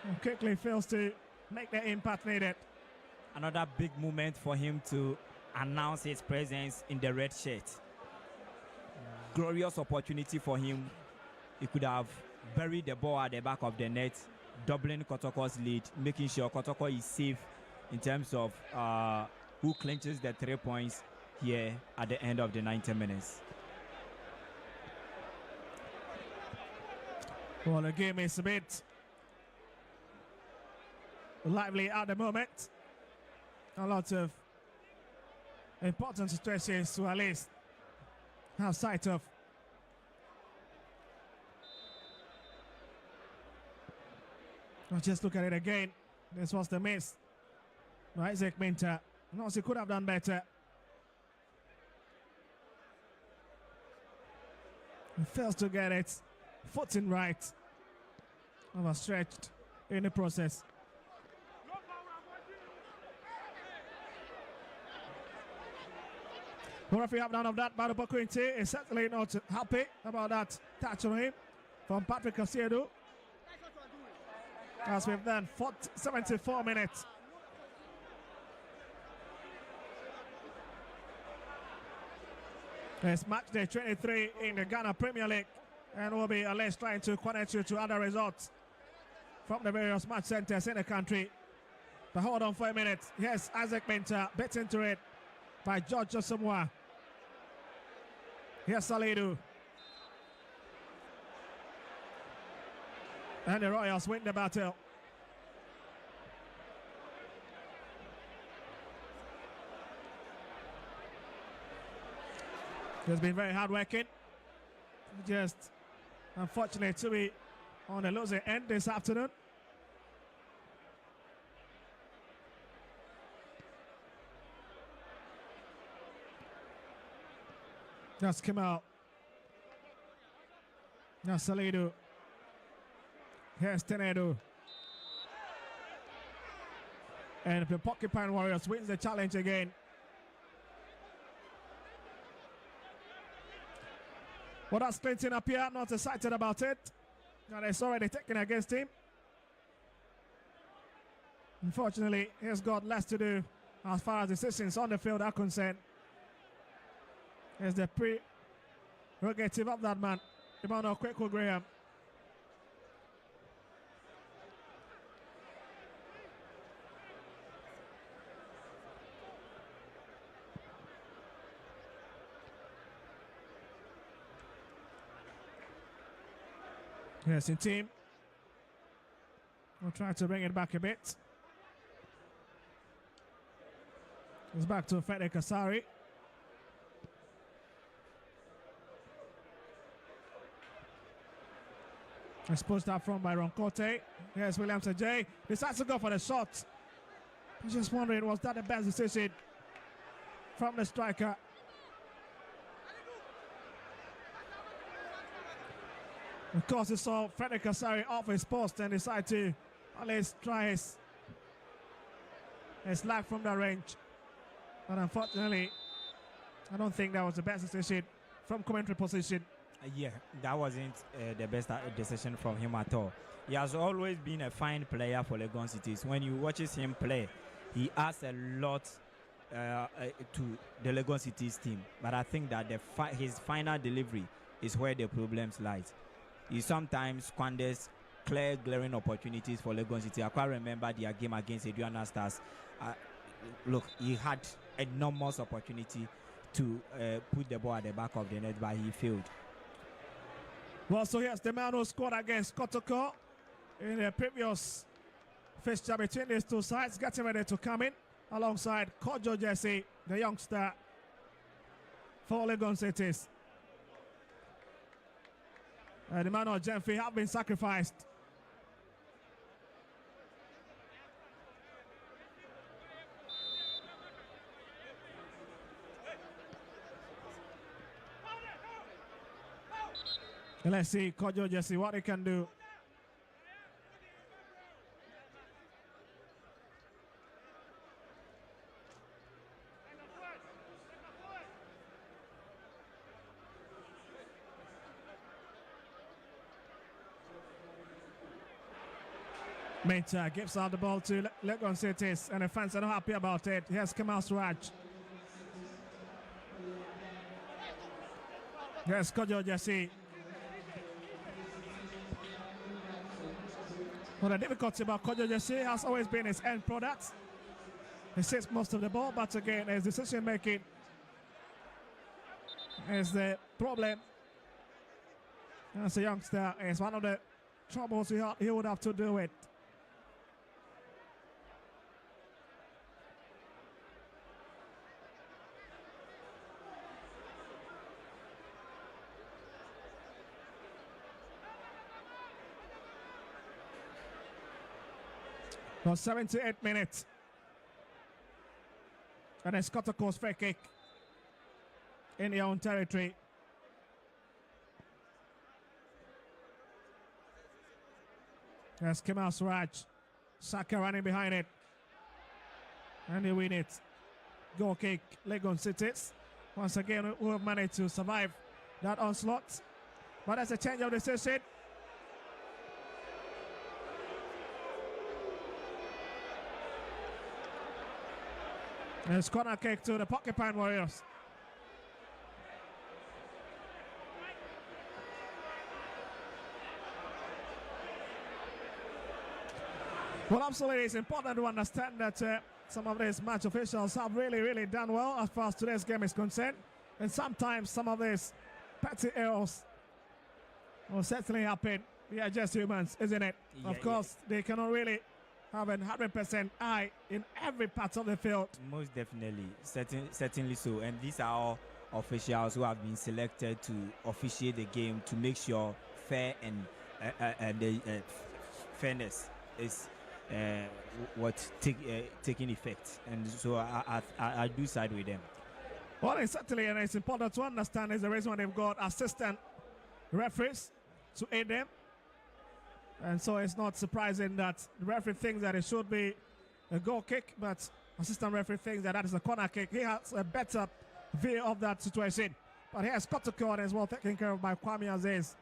And quickly fails to make the impact needed. Another big moment for him to announce his presence in the red shirt. Glorious opportunity for him. He could have buried the ball at the back of the net, doubling Kotoko's lead, making sure Kotoko is safe in terms of who clinches the 3 points here at the end of the 90 minutes. Well, the game is a bit lively at the moment. A lot of important situations to at least have sight of. Let's just look at it again. This was the miss. Isaac Minter. No, he could have done better. He fails to get it. Footing right. Overstretched in the process. Well, if we have none of that, Bado Pokuinte is certainly not happy about that touch on him from Patrick Asiedu. As we've done 74 minutes. It's match day 23 in the Ghana Premier League, and we'll be at least trying to connect you to other results from the various match centers in the country. But hold on for a minute. Here's Isaac Minter, bit into it by George Osamoah. Here's Salidu. And the Royals win the battle. It's been very hard working. Just unfortunate to be on the losing end this afternoon. Just come out. Now Salido. Here's Tenedo. And the Porcupine Warriors wins the challenge again. Well, that's Clinton up here, not excited about it. And it's already taken against him. Unfortunately, he's got less to do as far as decisions on the field are concerned. It's the prerogative of that man, Emmanuel Kweku Graham. Yes, in team. We'll try to bring it back a bit. It's back to Fede Kasari. It's pushed up front by Roncote. Here's Williamson J. Decides to go for the shot. I'm just wondering, was that the best decision from the striker? Of course, he saw Frederick Kasari off his post and decided to at least try his luck from the range. But unfortunately, I don't think that was the best decision from commentary position. Yeah, that wasn't the best decision from him at all. He has always been a fine player for Legon Cities. When you watches him play, he adds a lot to the Legon Cities team. But I think that his final delivery is where the problems lies. He sometimes squanders clear, glaring opportunities for Legon City. I can't remember their game against Adriana Stars. Look, he had enormous opportunity to put the ball at the back of the net, but he failed. Well, so here's the man who scored against Kotoko in the previous fixture between these two sides, getting ready to come in alongside Kojo Jesse, the youngster for Legon Cities. The man of Jenfi have been sacrificed. And let's see Kojo Jesse what he can do. Meta gives out the ball to Legon Cities, and the fans are not happy about it. Here's Kamal Suraj. Here's Kojo Jesse. Well, the difficulty about Kojo Jesse has always been his end product. He sits most of the ball, but again, his decision making is the problem. As a youngster, is one of the troubles he would have to deal with. For 78 minutes. And it's Kotoko's free kick in their own territory. There's Kamal Suraj. Saka running behind it. And they win it. Goal kick, Legon Cities. Once again, we have managed to survive that onslaught. But that's a change of decision. And it's corner kick to the Porcupine Warriors. Well, absolutely, it's important to understand that some of these match officials have really done well as far as today's game is concerned. And sometimes some of these petty errors will certainly happen We are just humans, isn't it? Yeah, of course, they cannot really have a 100% eye in every part of the field. Most definitely, certainly so. And these are all officials who have been selected to officiate the game to make sure fair and fairness is taking effect. And so I do side with them. Well, it's certainly, and it's important to understand, is the reason why they've got assistant referees to aid them. And so it's not surprising that the referee thinks that it should be a goal kick, but assistant referee thinks that that is a corner kick. He has a better view of that situation. But here's Kotoko as well, taken care of by Kwame Aziz.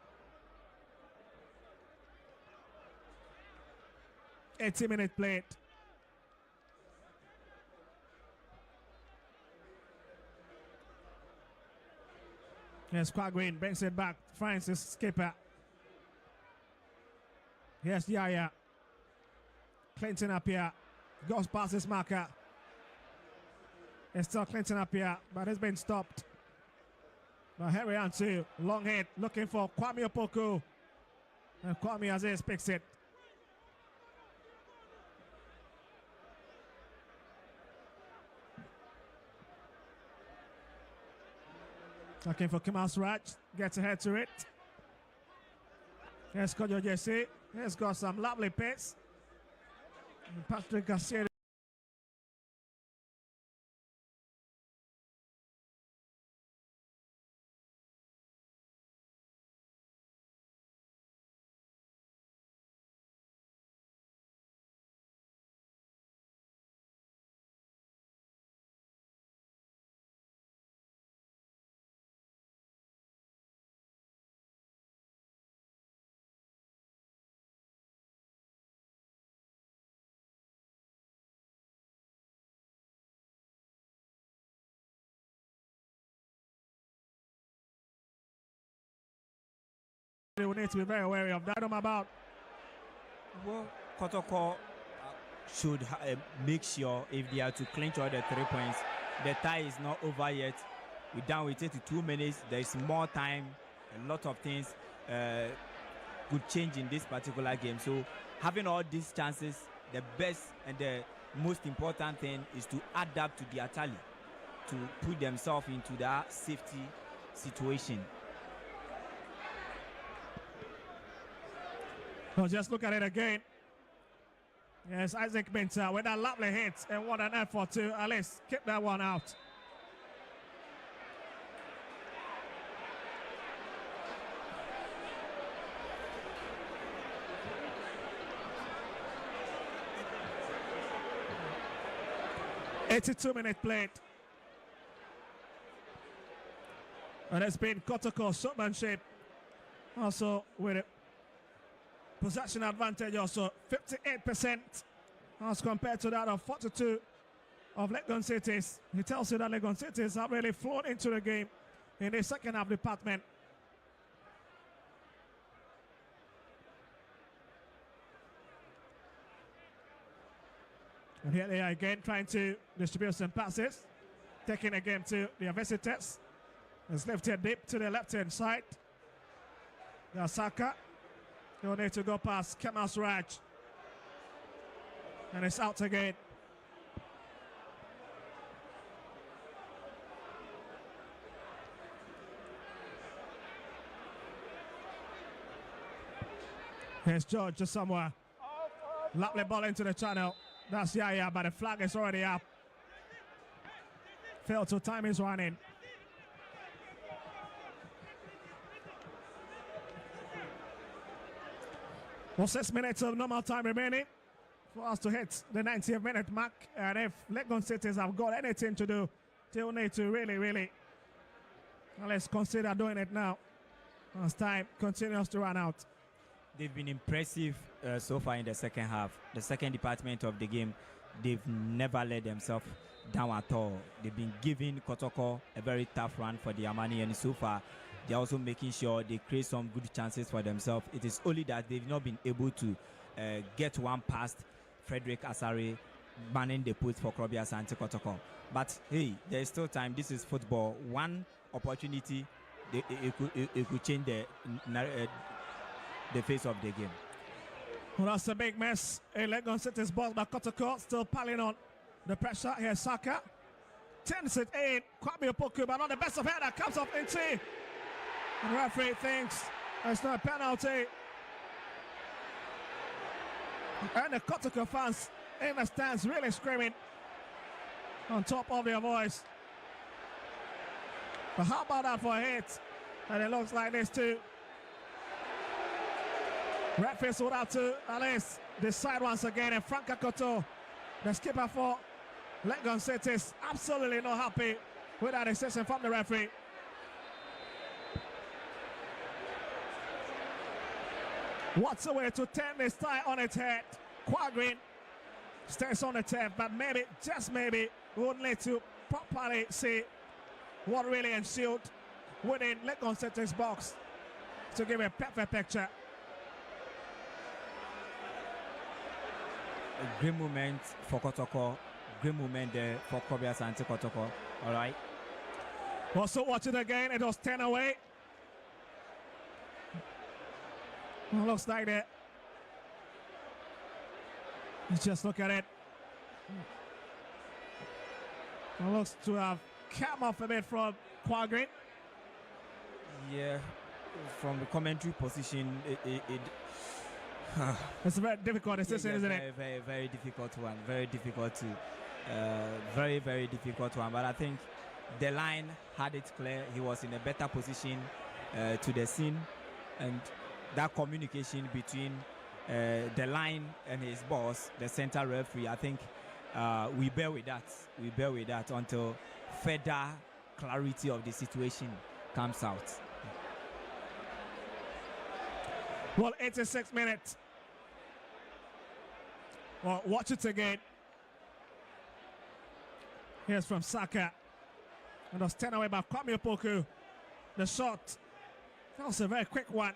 80-minute played. Here's Quagwin, brings it back, finds his skipper. Here's Yara. Clinton up here. Goes past his marker. It's still Clinton up here, but it's been stopped. But Harry Antu, long head, looking for Kwame Opoku. And Kwame Aziz picks it. Looking for Kemal Suraj, gets ahead to it. Here's Kojo Jesse. He's got some lovely pace. And Patrick Garcia. We need to be very wary of that. About. Well, Kotoko should make sure if they are to clinch all the 3 points, the tie is not over yet. We're down with 82 minutes. There is more time. A lot of things could change in this particular game. So having all these chances, the best and the most important thing is to adapt to the tally, to put themselves into that safety situation. Well, just look at it again. Yes, Isaac Minter with that lovely hit, and what an effort to at least keep that one out. "82-minute played." And it's been Kotoko showmanship. Also with it. Possession advantage also 58% as compared to that of 42 of Legon Cities. He tells you that Legon Cities have really flown into the game in the second half department. And here they are again trying to distribute some passes, taking the game to the visitors. It's lifted deep to the left-hand side. The Saka. They'll need to go past Kemal Suraj. And it's out again. Here's George just somewhere. Lovely ball into the channel. That's Yaya, but the flag is already up. Failed to time is running. Well, 6 minutes of normal time remaining for us to hit the 90th minute mark. And if Legon Cities have got anything to do, they'll need to really, let's consider doing it now as time continues to run out. They've been impressive so far in the second half. The second department of the game, they've never let themselves down at all. They've been giving Kotoko a very tough run for their money, and so far they're also making sure they create some good chances for themselves. It is only that they've not been able to get one past Frederick Asare, banning the put for Krobia Asante Kotoko. But hey, there's still time. This is football. One opportunity, it could change the face of the game. Well, that's a big mess. A Legon City's box by Kotoko, still piling on the pressure. Here's Saka. 10-8. Kwame Opoku, but not the best of header. Comes off into. And the referee thinks it's not a penalty. And the Kotoko fans in the stands really screaming on top of their voice. But how about that for a hit? And it looks like this too. Referee would have to at least decide once again. And Frank Akoto, the skipper for Legon City, is absolutely not happy with that decision from the referee. What's the way to turn this tie on its head? Quagreen stays on the turf, but maybe, just maybe, we would need to properly see what really ensued within Legon City's box to give a perfect picture. A great moment for Kotoko. Great moment there for Asante Kotoko. All right. Also watch it again. It was 10 away. Well, looks like that. Let's just look at it. Well, looks to have come off a bit from Quagreen. Yeah, from the commentary position, it's a very difficult decision, isn't it? Very, very difficult one. Very difficult to, very, very difficult one. But I think the line had it clear. He was in a better position to the scene, and that communication between the line and his boss, the center referee, I think we bear with that. We bear with that until further clarity of the situation comes out. Well, 86 minutes. Well, watch it again. Here's from Saka. And was 10 away by Kwame Opoku. The shot. That was a very quick one.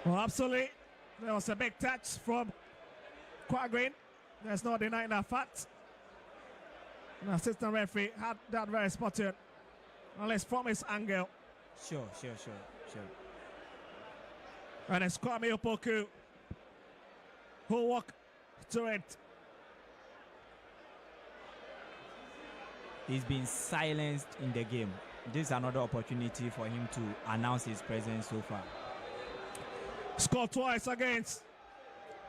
Well, absolutely. There was a big touch from Quagreen. There's no denying that fact. The assistant referee had that very spotted. Unless from his angle. Sure. And it's Kwame Opoku who walked to it. He's been silenced in the game. This is another opportunity for him to announce his presence so far. Scored twice against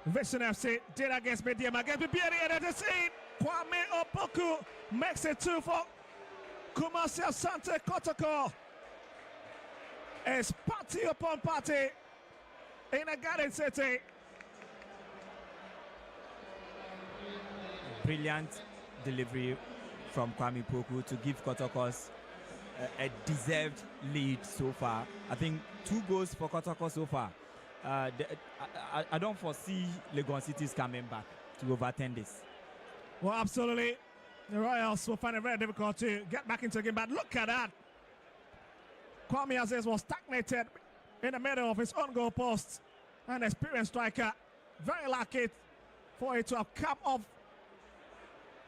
Vision FC, did against BDM, against BBN, and it's in. Kwame Opoku makes it 2 for Kumasi Asante Kotoko. It's party upon party in a Garden City. Brilliant delivery from Kwame Opoku to give Kotoko's a deserved lead so far. I think 2 goals for Kotoko so far. I don't foresee Legon City's coming back to overturn this. Well, absolutely. The Royals will find it very difficult to get back into the game, but look at that. Kwame Aziz was stagnated in the middle of his own goal post. An experienced striker, very lucky for it to have come off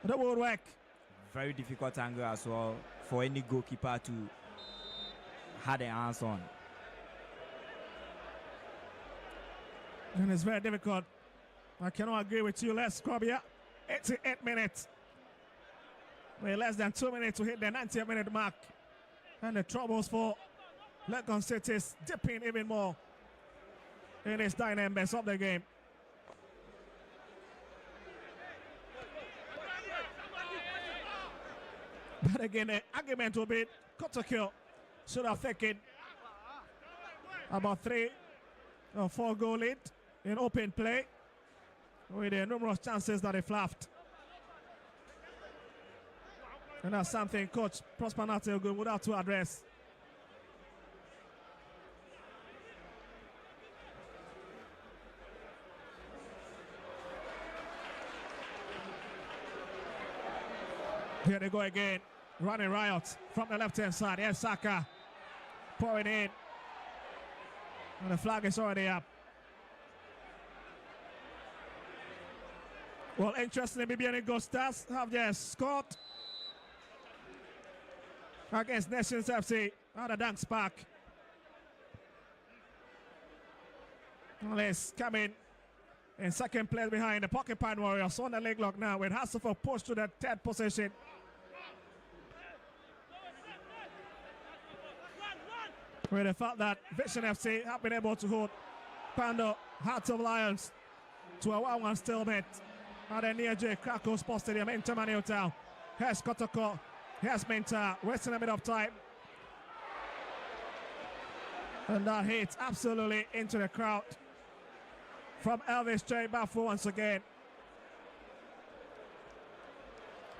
the woodwork. Very difficult angle as well for any goalkeeper to have their hands on. And it's very difficult. I cannot agree with you. Let's scrub here. 88 minutes. We're less than 2 minutes to hit the 90th minute mark. And the troubles for Legon City is dipping even more in this dynamics of the game. But again, the argument will be Kotoko should have taken about 3 or 4 goal lead in open play with the numerous chances that he fluffed. And that's something Coach Prosper Nateogun would have to address. Here they go again, running riot from the left-hand side. Here's Saka pouring in. And the flag is already up. Well, interestingly, BBN Ghost Stars have just scored. against Nations FC at the Dunks Park. Let's come in second place behind the Porcupine Warriors on the leg lock now with Hasselhoff pushed to the third position. Where they felt that Vision FC have been able to hold Pando Hearts of Lions to a 1-1 stalemate at the near J Krakow Sports Stadium in Tamanio Town. Here's Kotoko, here's Minta, wasting a bit of time. And that hits absolutely into the crowd from Elvis J. Bafu once again.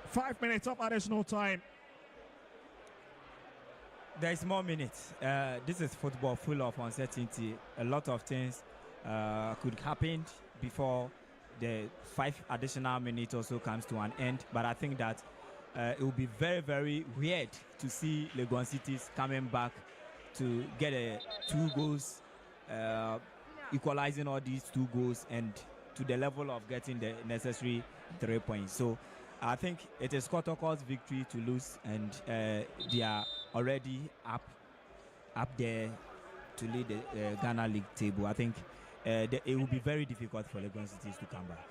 5 minutes of additional time. There is more minutes. This is football full of uncertainty. A lot of things could happen before the 5 additional minutes also comes to an end. But I think that it will be very, very weird to see Legon Cities coming back to get 2 goals, equalizing all these 2 goals, and to the level of getting the necessary 3 points. So I think it is Kotoko's victory to lose, and they are already up there to lead the Ghana League table. I think it will be very difficult for Legon Cities to come back.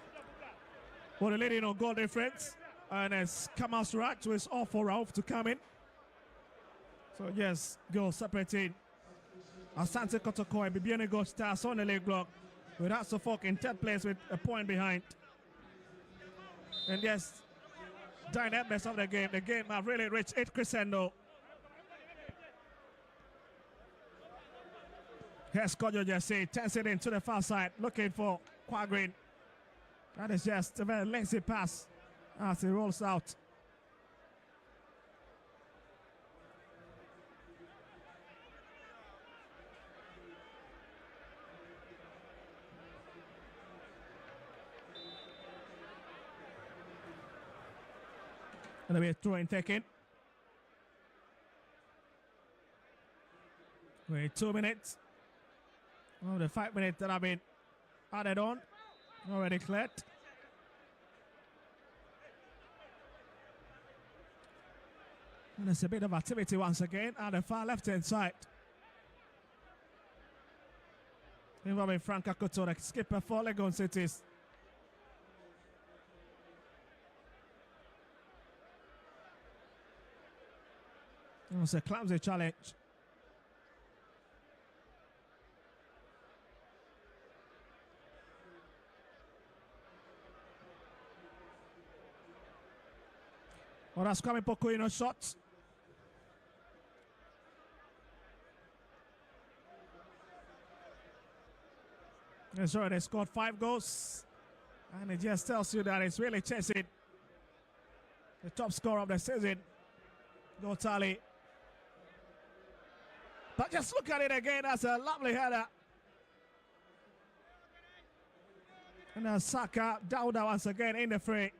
Well, the leading on goal difference, and as Kamal Suraj is off for Rauf to come in. So yes, goal separating Asante Kotoko and Bibiani Gold Stars on the leg block, with Hasselhoff in 10th place with a point behind. And yes, dynamics of the game have really reached its crescendo. Here's Kojo Jesse, turns it into the far side, looking for Quagrin. That is just a very lazy pass as he rolls out. And there'll be a throw-in taken. Wait, 2 minutes. Oh, the 5 minutes that have been added on. Already cleared. And there's a bit of activity once again at the far left-hand side. Involving Frank Akoto, the skipper for Legon Cities. It was a clumsy challenge. Well, that's coming Pokuino shots. He's already scored 5 goals. And it just tells you that it's really chasing the top scorer of the season, goal tally. But just look at it again, that's a lovely header. And Saka Dauda once again in the fray.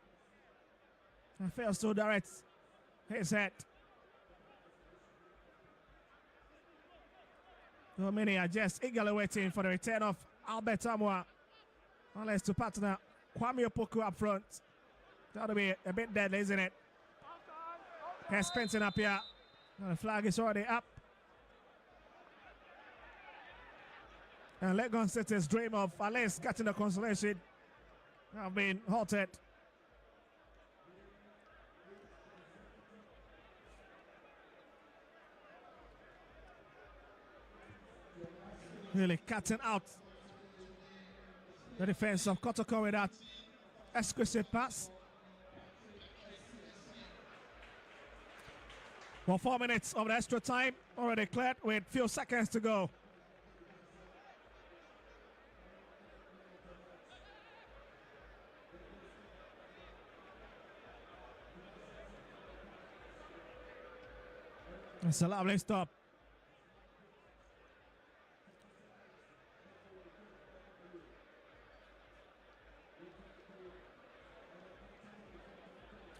And fails to direct his head. So many are just eagerly waiting for the return of Albert Amwa. Unless to partner Kwame Opoku up front. That'll be a bit deadly, isn't it? Here's Spencer up here. And the flag is already up. And Legon City's dream of at least getting the consolation have been halted. Really cutting out the defense of Kotoko with that exquisite pass. Well, 4 minutes of the extra time already cleared with few seconds to go. It's a lovely stop.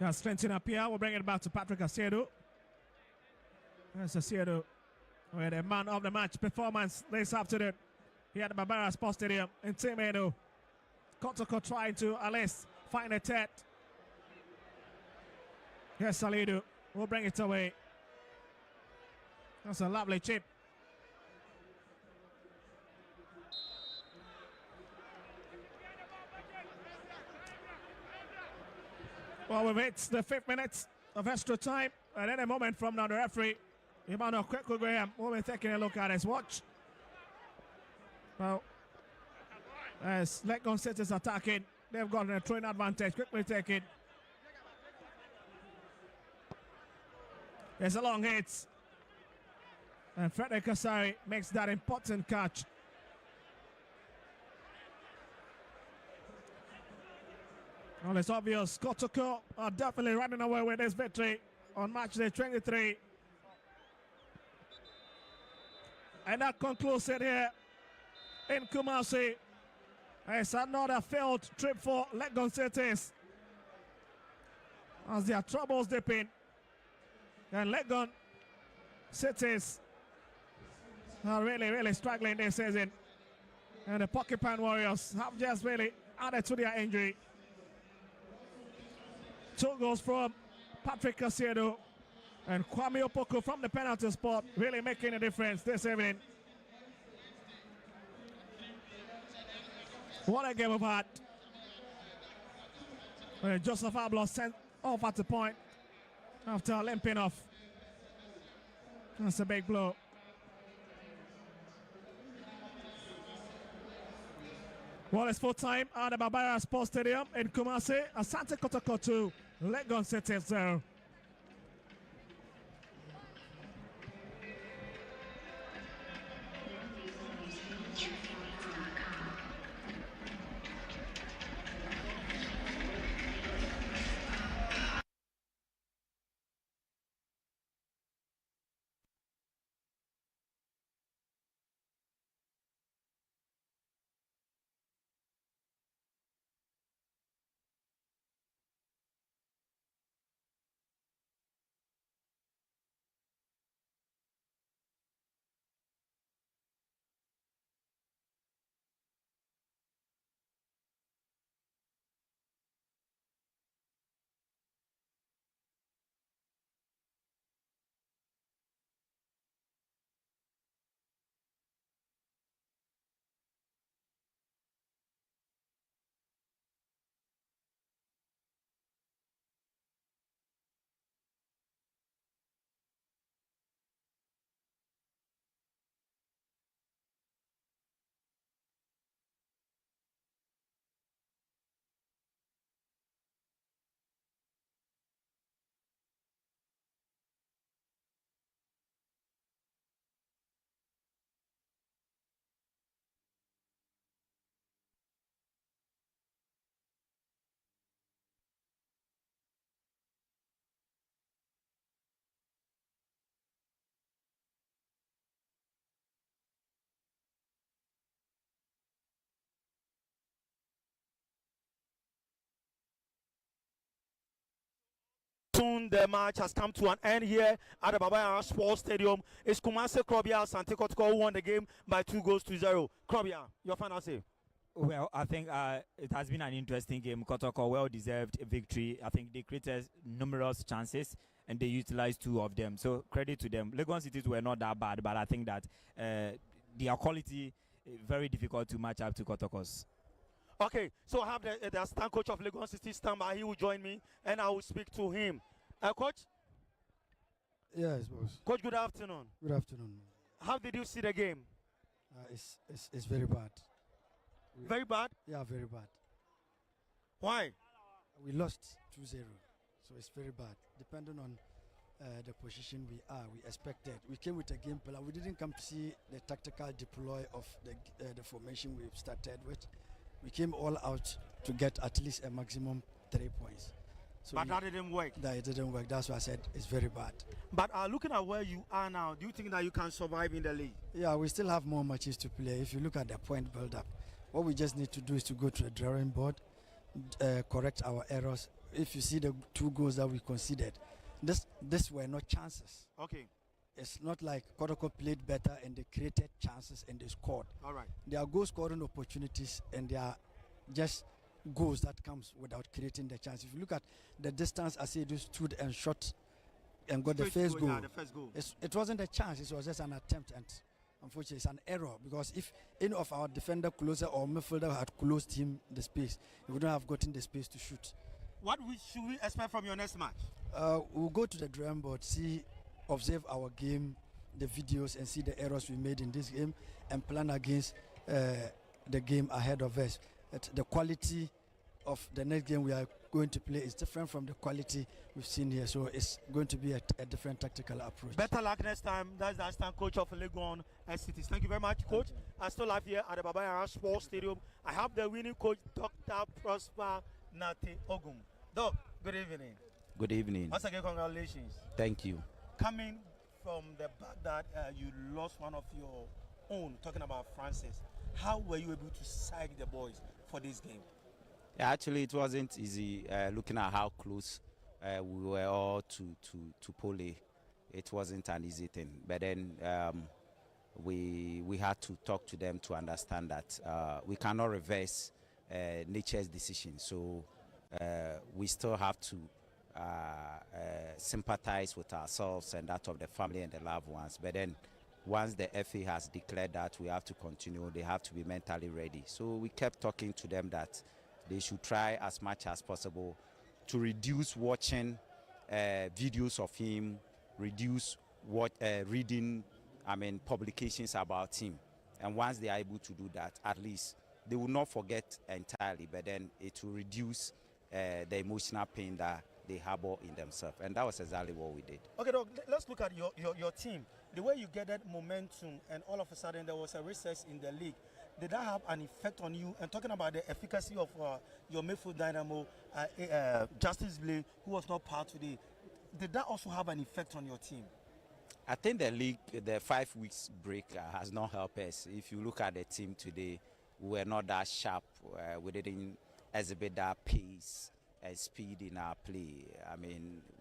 Now strengthening up here. We'll bring it back to Patrick Asiedu. There's Asiedu with a man of the match performance this afternoon here at the Barbara Sports Stadium in Timenu. Kotoko trying to at least find a third. Here's Salidu. We'll bring it away. That's a lovely chip. Well, we've hit the 5th minute of extra time. At any moment from now, the referee, Emmanuel Graham, will be taking a look at his watch. Well, as Legon City is attacking, they've got a throwing advantage. Quickly taken. There's a long hit. And Frederick Kasari makes that important catch. Well, it's obvious Kotoko are definitely running away with this victory on match day 23. And that concludes it here in Kumasi. It's another failed trip for Legon Cities as their troubles deepen. And Legon Cities are really struggling this season. And the Porcupine Warriors have just really added to their injury. 2 goals from Patrick Casiedo and Kwame Opoko from the penalty spot, really making a difference this evening. What a game we've had. Joseph Ablo sent off at the point after limping off. That's a big blow. Well, it's full time at the Barbara Sports Stadium in Kumasi. Asante Kotoko 2, Legon City 0. Soon the match has come to an end here at the Barbara Sports Stadium. It's Kumasi Krobia Asante Kotoko who won the game by 2 goals to 0. Krobia, your final say? Well, I think it has been an interesting game. Kotoko well-deserved victory. I think they created numerous chances and they utilized 2 of them. So credit to them. Legon Cities were not that bad, but I think that their quality very difficult to match up to Kotoko's. Okay, so I have the assistant coach of Legon City stand by. He will join me and I will speak to him. Coach? Yes, boss. Coach, good afternoon. Good afternoon. How did you see the game? It's very bad. Very bad? Yeah, very bad. Why? We lost 2-0, so it's very bad. Depending on the position we are, we expected. We came with a game plan. We didn't come to see the tactical deploy of the formation we've started with. We came all out to get at least a maximum 3 points. So but that didn't work. That it didn't work. That's why I said it's very bad. But looking at where you are now, do you think that you can survive in the league? Yeah, we still have more matches to play. If you look at the point build-up, what we just need to do is to go to the drawing board, correct our errors. If you see the 2 goals that we conceded, this were not chances. Okay. It's not like Kotoko played better and they created chances and they scored. All right. They are goal scoring opportunities and they are just goals that comes without creating the chance. If you look at the distance Asiedu stood and shot and got the Straight first goal. Yeah, the first goal. It wasn't a chance, it was just an attempt, and unfortunately it's an error, because if any of our defender closer or midfielder had closed him the space, he wouldn't have gotten the space to shoot. What should we expect from your next match? We'll go to the drawing board, observe our game, the videos, and see the errors we made in this game, and plan against the game ahead of us. The quality of the next game we are going to play is different from the quality we've seen here, so it's going to be a different tactical approach. Better luck next time. That's the assistant coach of Legon Cities. Thank you very much, coach. I'm still live here at the Yara Sports Stadium. I have the winning coach, Dr. Prosper Nate Ogum. Doc, good evening. Good evening. Once again, congratulations. Thank you. Coming from the fact that you lost one of your own, talking about Francis, how were you able to psych the boys for this game? Yeah, actually, it wasn't easy looking at how close we were all to Pole. It wasn't an easy thing. But then we had to talk to them to understand that we cannot reverse nature's decision. So we still have to sympathize with ourselves and that of the family and the loved ones. But then once the FA has declared that we have to continue, they have to be mentally ready. So we kept talking to them that they should try as much as possible to reduce watching videos of him, reduce reading, publications about him. And once they are able to do that, at least they will not forget entirely, but then it will reduce the emotional pain that they harbor in themselves. And that was exactly what we did. Okay, Doc, let's look at your team. The way you get that momentum and all of a sudden there was a recess in the league, did that have an effect on you? And talking about the efficacy of your midfield dynamo, Justice Blay, who was not part today, did that also have an effect on your team? I think the league, the 5 weeks break has not helped us. If you look at the team today, we were not that sharp. We didn't exhibit that pace and speed in our play.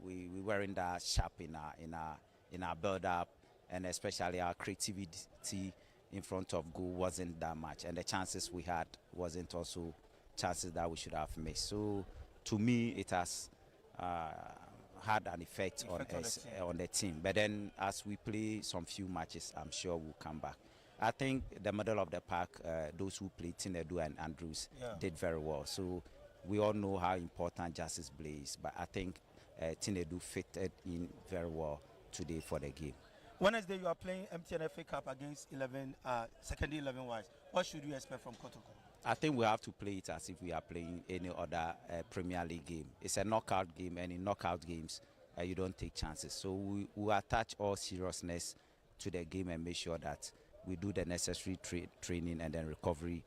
We weren't that sharp in our build-up, and especially our creativity in front of goal wasn't that much, and the chances we had wasn't also chances that we should have missed. So to me, it has had an effect on the team. But then as we play some few matches, I'm sure we'll come back. I think the middle of the pack, those who played, Tinedu and Andrews, did very well. So we all know how important Justice Blay is, but I think Tinedu fitted in very well today for the game. Wednesday, you are playing MTN FA Cup against 11, secondary 11 wise. What should you expect from Kotoko? I think we have to play it as if we are playing any other Premier League game. It's a knockout game, and in knockout games, you don't take chances. So we attach all seriousness to the game and make sure that we do the necessary training and then recovery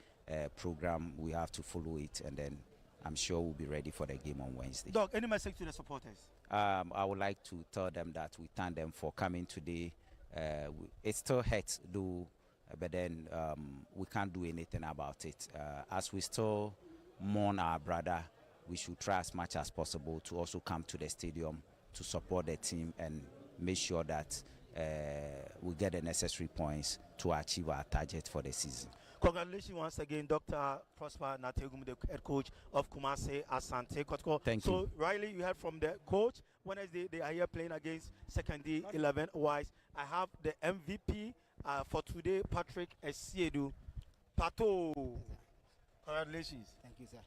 program. We have to follow it, and then I'm sure we'll be ready for the game on Wednesday. Doc, any message to the supporters? I would like to tell them that we thank them for coming today. It still hurts, though, but then we can't do anything about it. As we still mourn our brother, we should try as much as possible to also come to the stadium to support the team and make sure that we get the necessary points to achieve our target for the season. Congratulations once again, Dr. Prosper Nategum, the head coach of Kumasi Asante Kotoko. Thank you. So, Riley, you heard from the coach. Wednesday, they are here playing against secondary 11 wise. I have the MVP for today, Patrick Esiedu. Pato. Congratulations. Thank you, sir.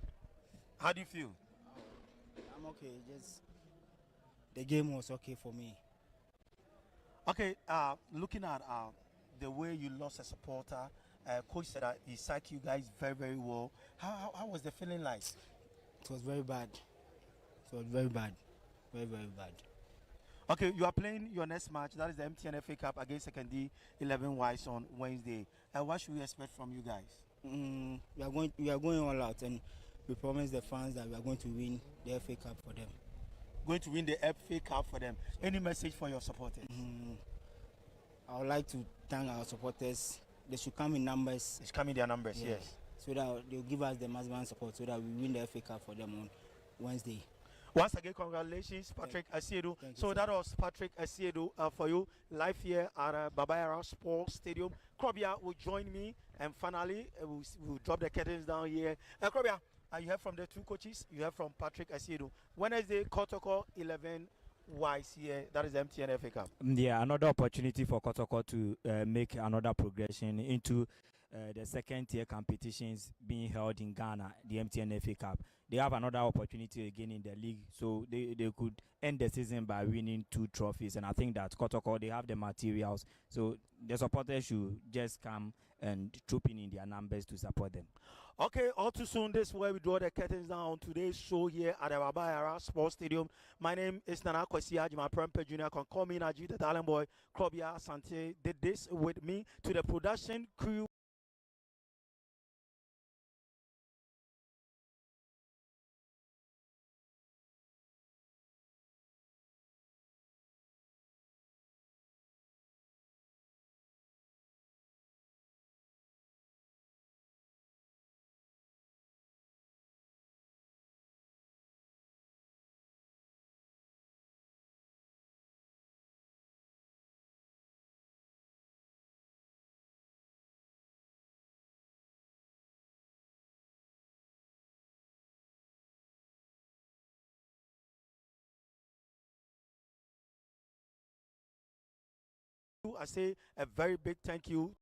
How do you feel? I'm okay. Just the game was okay for me. Okay, looking at the way you lost a supporter, coach said that he psyched you guys very, very well. How was the feeling like? It was very bad. It was very bad. Very, very bad. Okay, you are playing your next match. That is the MTN FA Cup against Secondary 11 Wise on Wednesday. What should we expect from you guys? We are going all out, and we promise the fans that we are going to win the FA Cup for them. Going to win the FA Cup for them. Any message for your supporters? I would like to thank our supporters. They should come in numbers. They should come in their numbers, yes. So that they'll give us the maximum support so that we win the FA Cup for them on Wednesday. Once again, congratulations, Patrick Asiedu. So that was Patrick Asiedu for you, live here at Yara Sports Stadium. Krobia will join me, and finally, we'll drop the curtains down here. Krobia, you heard from the two coaches, you heard from Patrick Asiedu. Wednesday, Kotoko 11 wise here. That is MTN FA Cup. Yeah, another opportunity for Kotoko to make another progression into the second tier competitions being held in Ghana, the MTN FA Cup. They have another opportunity again in the league, so they could end the season by winning 2 trophies. And I think that Kotoko, they have the materials, so the supporters should just come and troop in their numbers to support them. Okay, all too soon. This is where we draw the curtains down on today's show here at the Yara Sports Stadium. My name is Nana Kwesiaji, my Prempe Junior. Can call me Naji, the talent boy. Krobia Asante did this with me to the production crew. I say a very big thank you